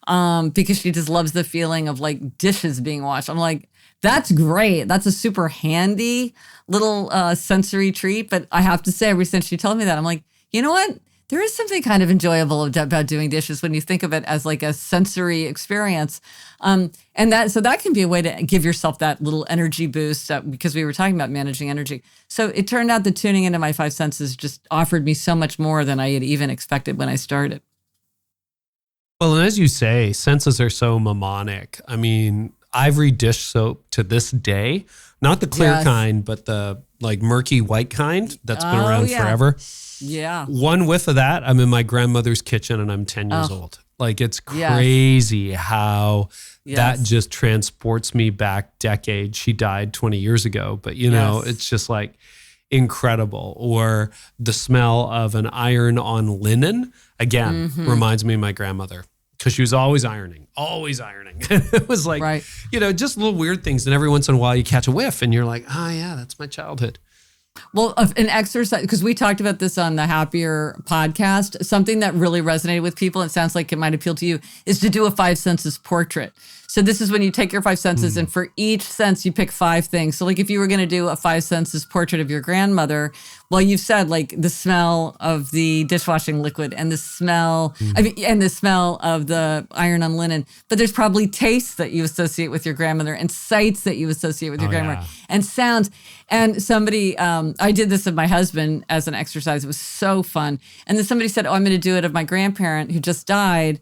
because she just loves the feeling of like dishes being washed. I'm like, that's great. That's a super handy little sensory treat. But I have to say, ever since she told me that, I'm like, you know what? There is something kind of enjoyable about doing dishes when you think of it as like a sensory experience. So that can be a way to give yourself that little energy boost because we were talking about managing energy. So it turned out that tuning into my five senses just offered me so much more than I had even expected when I started. Well, and as you say, senses are so mnemonic. I mean, Ivory dish soap to this day, not the clear kind, but the like murky white kind that's been around forever. Yeah. One whiff of that, I'm in my grandmother's kitchen and I'm 10 years old. Like it's crazy how that just transports me back decades. She died 20 years ago, but it's just like incredible. Or the smell of an iron on linen, again, reminds me of my grandmother because she was always ironing. It was like, just little weird things. And every once in a while you catch a whiff and you're like, oh yeah, that's my childhood. Well, an exercise, because we talked about this on the Happier podcast, something that really resonated with people, and sounds like it might appeal to you, is to do a five senses portrait. So this is when you take your five senses and for each sense you pick five things. So like if you were going to do a five senses portrait of your grandmother, well, you've said like the smell of the dishwashing liquid and the smell, and the smell of the iron on linen. But there's probably tastes that you associate with your grandmother and sights that you associate with your grandmother and sounds. And somebody, I did this with my husband as an exercise. It was so fun. And then somebody said, I'm going to do it of my grandparent who just died,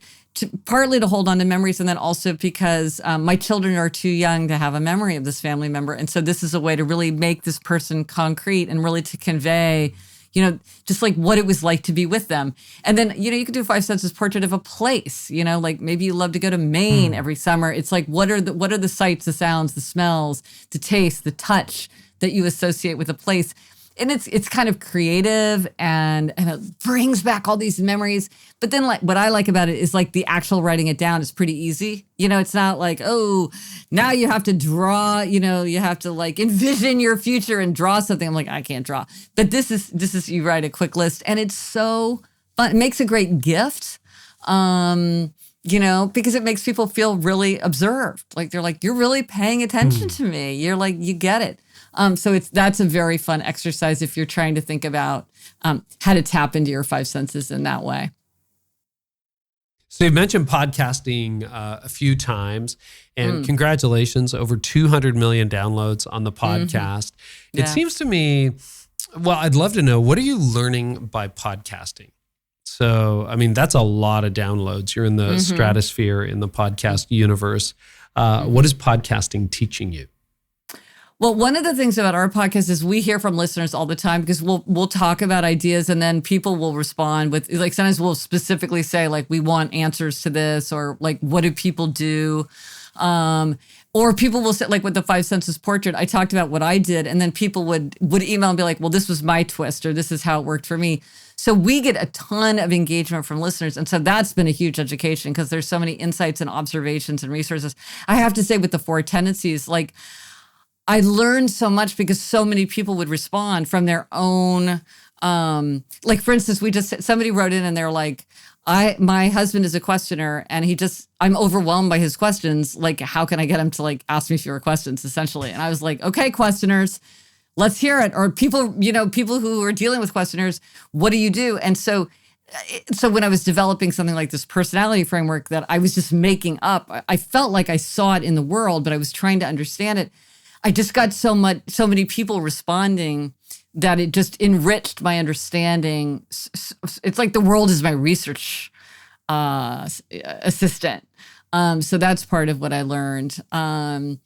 partly to hold on to memories, and then also because my children are too young to have a memory of this family member. And so this is a way to really make this person concrete and really to convey, just like what it was like to be with them. And then, you could do a five senses portrait of a place, like maybe you love to go to Maine every summer. It's like, what are the sights, the sounds, the smells, the taste, the touch that you associate with a place. And it's kind of creative and it brings back all these memories. But then like what I like about it is like the actual writing it down is pretty easy. It's not like, oh, now you have to draw, you have to like envision your future and draw something. I'm like, I can't draw. But this is you write a quick list and it's so fun. It makes a great gift. Because it makes people feel really observed. Like they're like, you're really paying attention to me. You're like, you get it. So that's a very fun exercise if you're trying to think about how to tap into your five senses in that way. So you've mentioned podcasting a few times, and congratulations, over 200 million downloads on the podcast. It seems to me, well, I'd love to know, what are you learning by podcasting? So, I mean, that's a lot of downloads. You're in the stratosphere in the podcast universe. What is podcasting teaching you? Well, one of the things about our podcast is we hear from listeners all the time because we'll talk about ideas and then people will respond with, like, sometimes we'll specifically say, like, we want answers to this, or like, what do people do? Or people will say, like with the five senses portrait, I talked about what I did, and then people would email and be like, well, this was my twist, or this is how it worked for me. So we get a ton of engagement from listeners. And so that's been a huge education because there's so many insights and observations and resources. I have to say with the Four Tendencies, like, I learned so much because so many people would respond from their own, like, for instance, somebody wrote in and they're like, my husband is a questioner and I'm overwhelmed by his questions. Like, how can I get him to like ask me fewer questions, essentially? And I was like, okay, questioners, let's hear it. Or people who are dealing with questioners, what do you do? And so when I was developing something like this personality framework that I was just making up, I felt like I saw it in the world, but I was trying to understand it. I just got so many people responding that it just enriched my understanding. It's like the world is my research assistant. So that's part of what I learned. And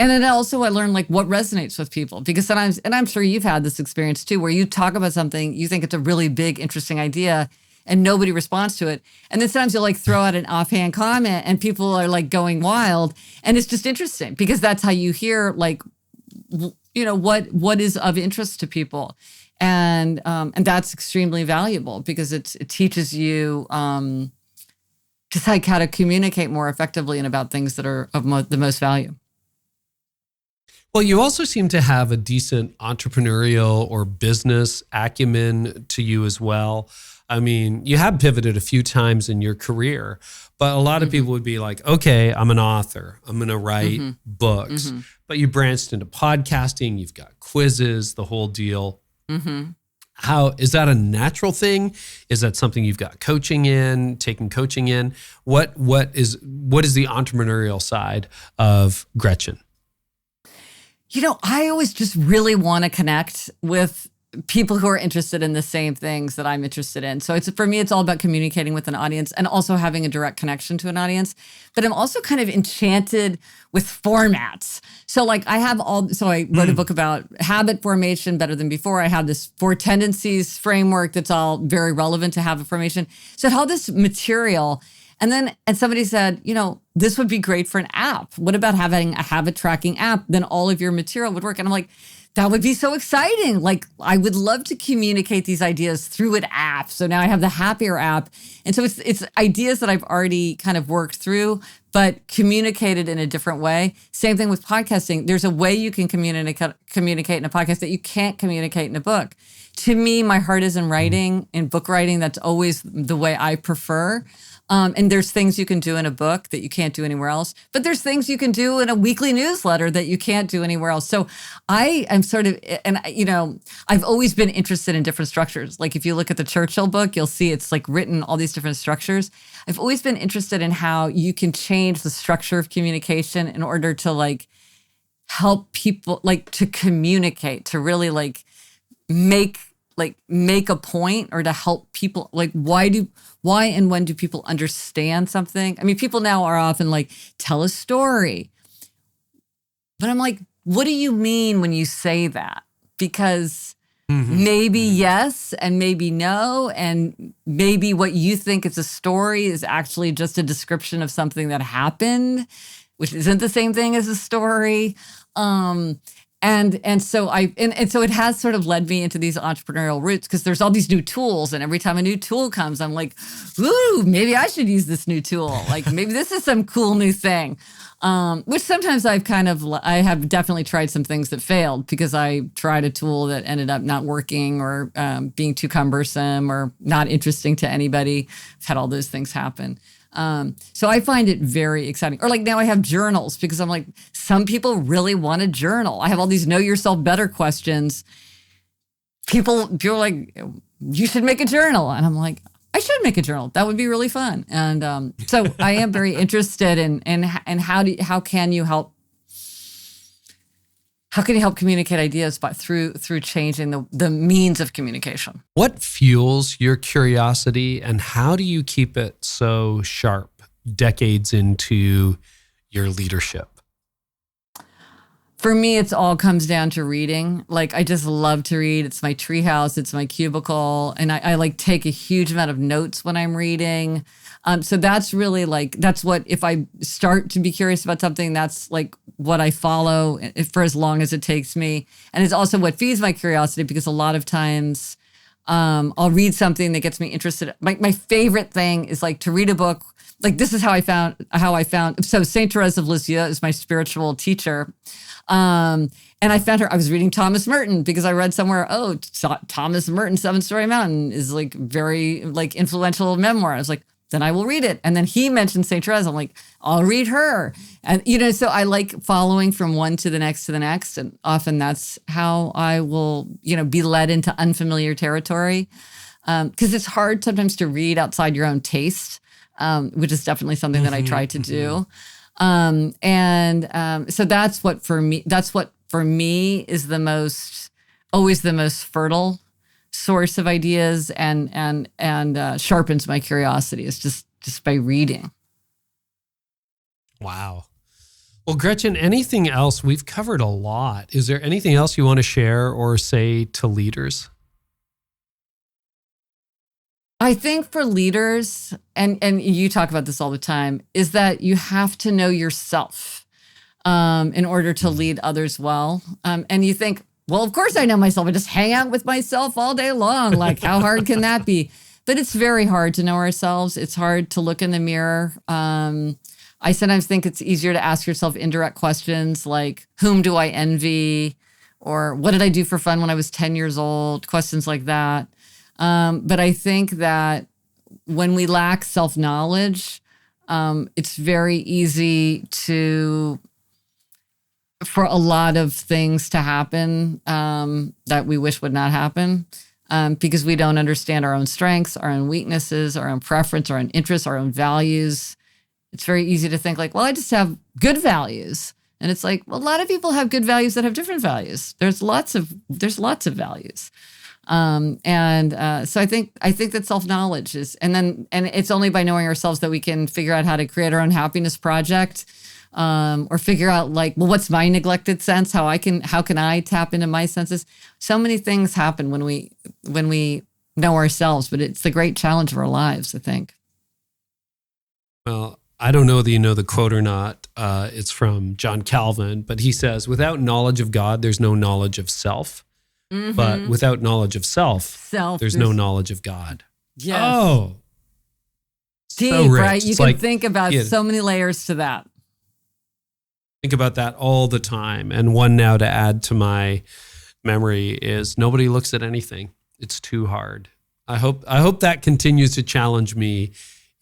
then also I learned like what resonates with people, because sometimes, and I'm sure you've had this experience too, where you talk about something, you think it's a really big, interesting idea and nobody responds to it. And then sometimes you'll like throw out an offhand comment and people are like going wild. And it's just interesting because that's how you hear like, what is of interest to people. And that's extremely valuable because it teaches you just like how to communicate more effectively and about things that are of the most value. Well, you also seem to have a decent entrepreneurial or business acumen to you as well. I mean, you have pivoted a few times in your career, but a lot of people would be like, okay, I'm an author. I'm going to write books. But you branched into podcasting. You've got quizzes, the whole deal. How is that a natural thing? Is that something you've got taking coaching in? What is the entrepreneurial side of Gretchen? I always just really want to connect with people who are interested in the same things that I'm interested in. So for me, it's all about communicating with an audience and also having a direct connection to an audience. But I'm also kind of enchanted with formats. So like I wrote a book about habit formation, Better Than Before. I have this Four Tendencies framework that's all very relevant to habit formation. So I had all this material. And somebody said, this would be great for an app. What about having a habit tracking app? Then all of your material would work. And I'm like, that would be so exciting. Like, I would love to communicate these ideas through an app. So now I have the Happier app. And so it's ideas that I've already kind of worked through, but communicated in a different way. Same thing with podcasting. There's a way you can communicate in a podcast that you can't communicate in a book. To me, my heart is in writing, in book writing. That's always the way I prefer. And there's things you can do in a book that you can't do anywhere else. But there's things you can do in a weekly newsletter that you can't do anywhere else. So I am sort of, and I've always been interested in different structures. Like if you look at the Churchill book, you'll see it's like written all these different structures. I've always been interested in how you can change the structure of communication in order to like help people like to communicate, to really like make a point, or to help people. Like why and when do people understand something? I mean, people now are often like, tell a story. But I'm like, what do you mean when you say that? Because maybe yes and maybe no. And maybe what you think is a story is actually just a description of something that happened, which isn't the same thing as a story. And so it has sort of led me into these entrepreneurial routes because there's all these new tools, and every time a new tool comes, I'm like, ooh, maybe I should use this new tool. Like maybe this is some cool new thing. Which sometimes I have definitely tried some things that failed because I tried a tool that ended up not working or being too cumbersome or not interesting to anybody. I've had all those things happen. So I find it very exciting. Or like now I have journals because I'm like, some people really want to journal. I have all these know yourself better questions. People are like, you should make a journal. And I'm like, I should make a journal. That would be really fun. And so I am very interested in how can you help communicate ideas through changing the means of communication. What fuels your curiosity, and how do you keep it so sharp decades into your leadership? For me, it's all comes down to reading. Like, I just love to read. It's my treehouse. It's my cubicle. And I like take a huge amount of notes when I'm reading. So that's really that's what, if I start to be curious about something, that's like what I follow for as long as it takes me. And it's also what feeds my curiosity, because a lot of times I'll read something that gets me interested. My favorite thing is like to read a book. Like, this is how I found. So Saint Therese of Lisieux is my spiritual teacher. And I found her, I was reading Thomas Merton because I read somewhere, Thomas Merton, Seven Storey Mountain is like very like influential memoir. I was like, then I will read it. And then he mentioned Saint Therese. I'm like, I'll read her. And, so I like following from one to the next. And often that's how I will, be led into unfamiliar territory. Because it's hard sometimes to read outside your own taste, which is definitely something that I try to do. So that's what for me is always the most fertile source of ideas and sharpens my curiosity. Is just by reading. Wow. Well, Gretchen, anything else? We've covered a lot. Is there anything else you want to share or say to leaders? I think for leaders, and you talk about this all the time, is that you have to know yourself in order to lead others well. And you think, well, of course I know myself. I just hang out with myself all day long. Like, how hard can that be? But it's very hard to know ourselves. It's hard to look in the mirror. I sometimes think it's easier to ask yourself indirect questions like, whom do I envy? Or what did I do for fun when I was 10 years old? Questions like that. But I think that when we lack self-knowledge, it's very easy for a lot of things to happen that we wish would not happen because we don't understand our own strengths, our own weaknesses, our own preference, our own interests, our own values. It's very easy to think like, well, I just have good values. And it's like, well, a lot of people have good values that have different values. There's lots of values. So I think that self-knowledge is, and it's only by knowing ourselves that we can figure out how to create our own happiness project, or figure out like, well, what's my neglected sense? How can I tap into my senses? So many things happen when we know ourselves, but it's the great challenge of our lives, I think. Well, I don't know that you know the quote or not. It's from John Calvin, but he says, without knowledge of God, there's no knowledge of self. Mm-hmm. But without knowledge of self, there's no knowledge of God. Yes. Oh, deep, so rich. Right? You can think about so many layers to that. Think about that all the time. And one now to add to my memory is nobody looks at anything. It's too hard. I hope that continues to challenge me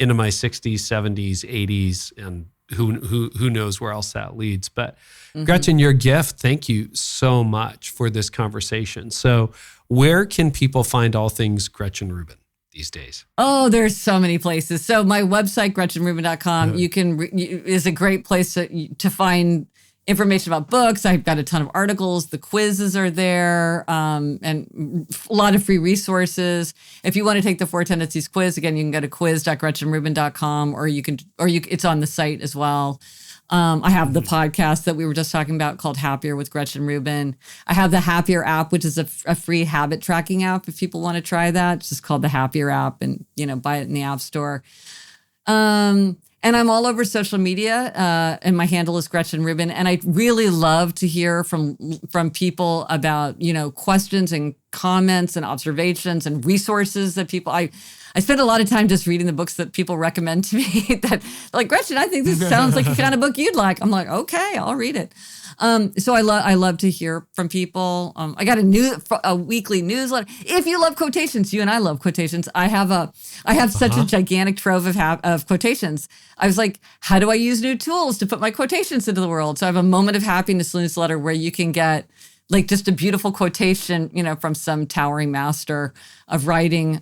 into my 60s, 70s, 80s, and who knows where else that leads. But Gretchen, your gift, thank you so much for this conversation. So where can people find all things Gretchen Rubin these days? Oh, there's so many places. So my website, GretchenRubin.com, is a great place to find information about books. I've got a ton of articles. The quizzes are there, and a lot of free resources. If you want to take the Four Tendencies quiz, again, you can go to quiz.GretchenRubin.com, or it's on the site as well. I have the podcast that we were just talking about called Happier with Gretchen Rubin. I have the Happier app, which is a free habit tracking app. If people want to try that, it's just called the Happier app, and buy it in the App Store. And I'm all over social media, and my handle is Gretchen Rubin. And I really love to hear from people about, questions and comments and observations and resources that people, I spend a lot of time just reading the books that people recommend to me that like, Gretchen, I think this sounds like a kind of book you'd like. I'm like, okay, I'll read it. So I love to hear from people. I got a weekly newsletter. If you love quotations, you and I love quotations. I have such a gigantic trove of quotations. I was like, how do I use new tools to put my quotations into the world? So I have a Moment of Happiness newsletter where you can get like just a beautiful quotation, from some towering master of writing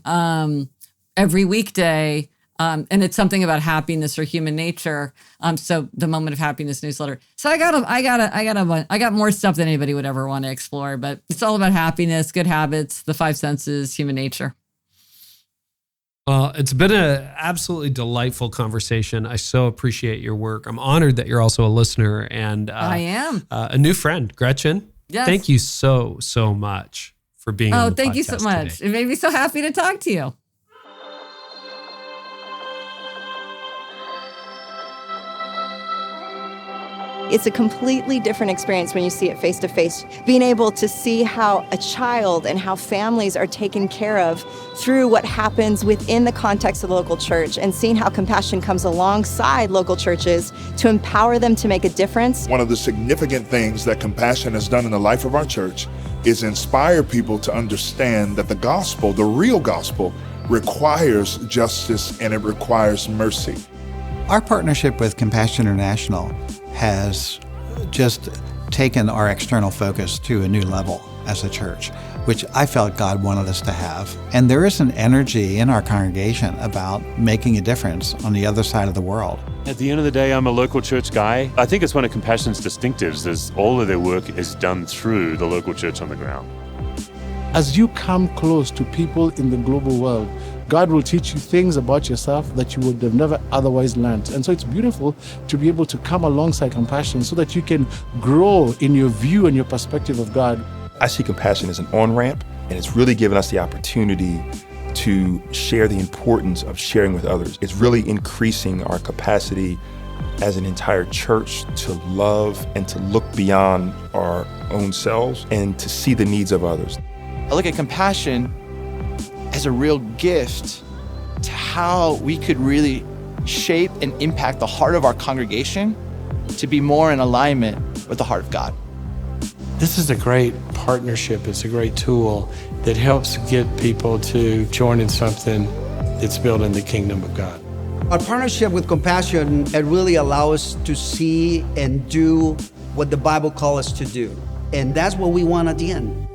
every weekday. And it's something about happiness or human nature. So the Moment of Happiness newsletter. So I got more stuff than anybody would ever want to explore, but it's all about happiness, good habits, the 5 senses, human nature. Well, it's been an absolutely delightful conversation. I so appreciate your work. I'm honored that you're also a listener and I am a new friend, Gretchen. Yes. Thank you so much for being on the podcast. Thank you so much. Today. It made me so happy to talk to you. It's a completely different experience when you see it face to face. Being able to see how a child and how families are taken care of through what happens within the context of the local church, and seeing how compassion comes alongside local churches to empower them to make a difference. One of the significant things that compassion has done in the life of our church is inspire people to understand that the gospel, the real gospel, requires justice and it requires mercy. Our partnership with Compassion International has just taken our external focus to a new level as a church, which I felt God wanted us to have. And there is an energy in our congregation about making a difference on the other side of the world. At the end of the day, I'm a local church guy. I think it's one of Compassion's distinctives is all of their work is done through the local church on the ground. As you come close to people in the global world, God will teach you things about yourself that you would have never otherwise learned. And so it's beautiful to be able to come alongside Compassion so that you can grow in your view and your perspective of God. I see Compassion as an on-ramp, and it's really given us the opportunity to share the importance of sharing with others. It's really increasing our capacity as an entire church to love and to look beyond our own selves and to see the needs of others. I look at Compassion as a real gift to how we could really shape and impact the heart of our congregation to be more in alignment with the heart of God. This is a great partnership. It's a great tool that helps get people to join in something that's building the kingdom of God. Our partnership with Compassion, it really allows us to see and do what the Bible calls us to do. And that's what we want at the end.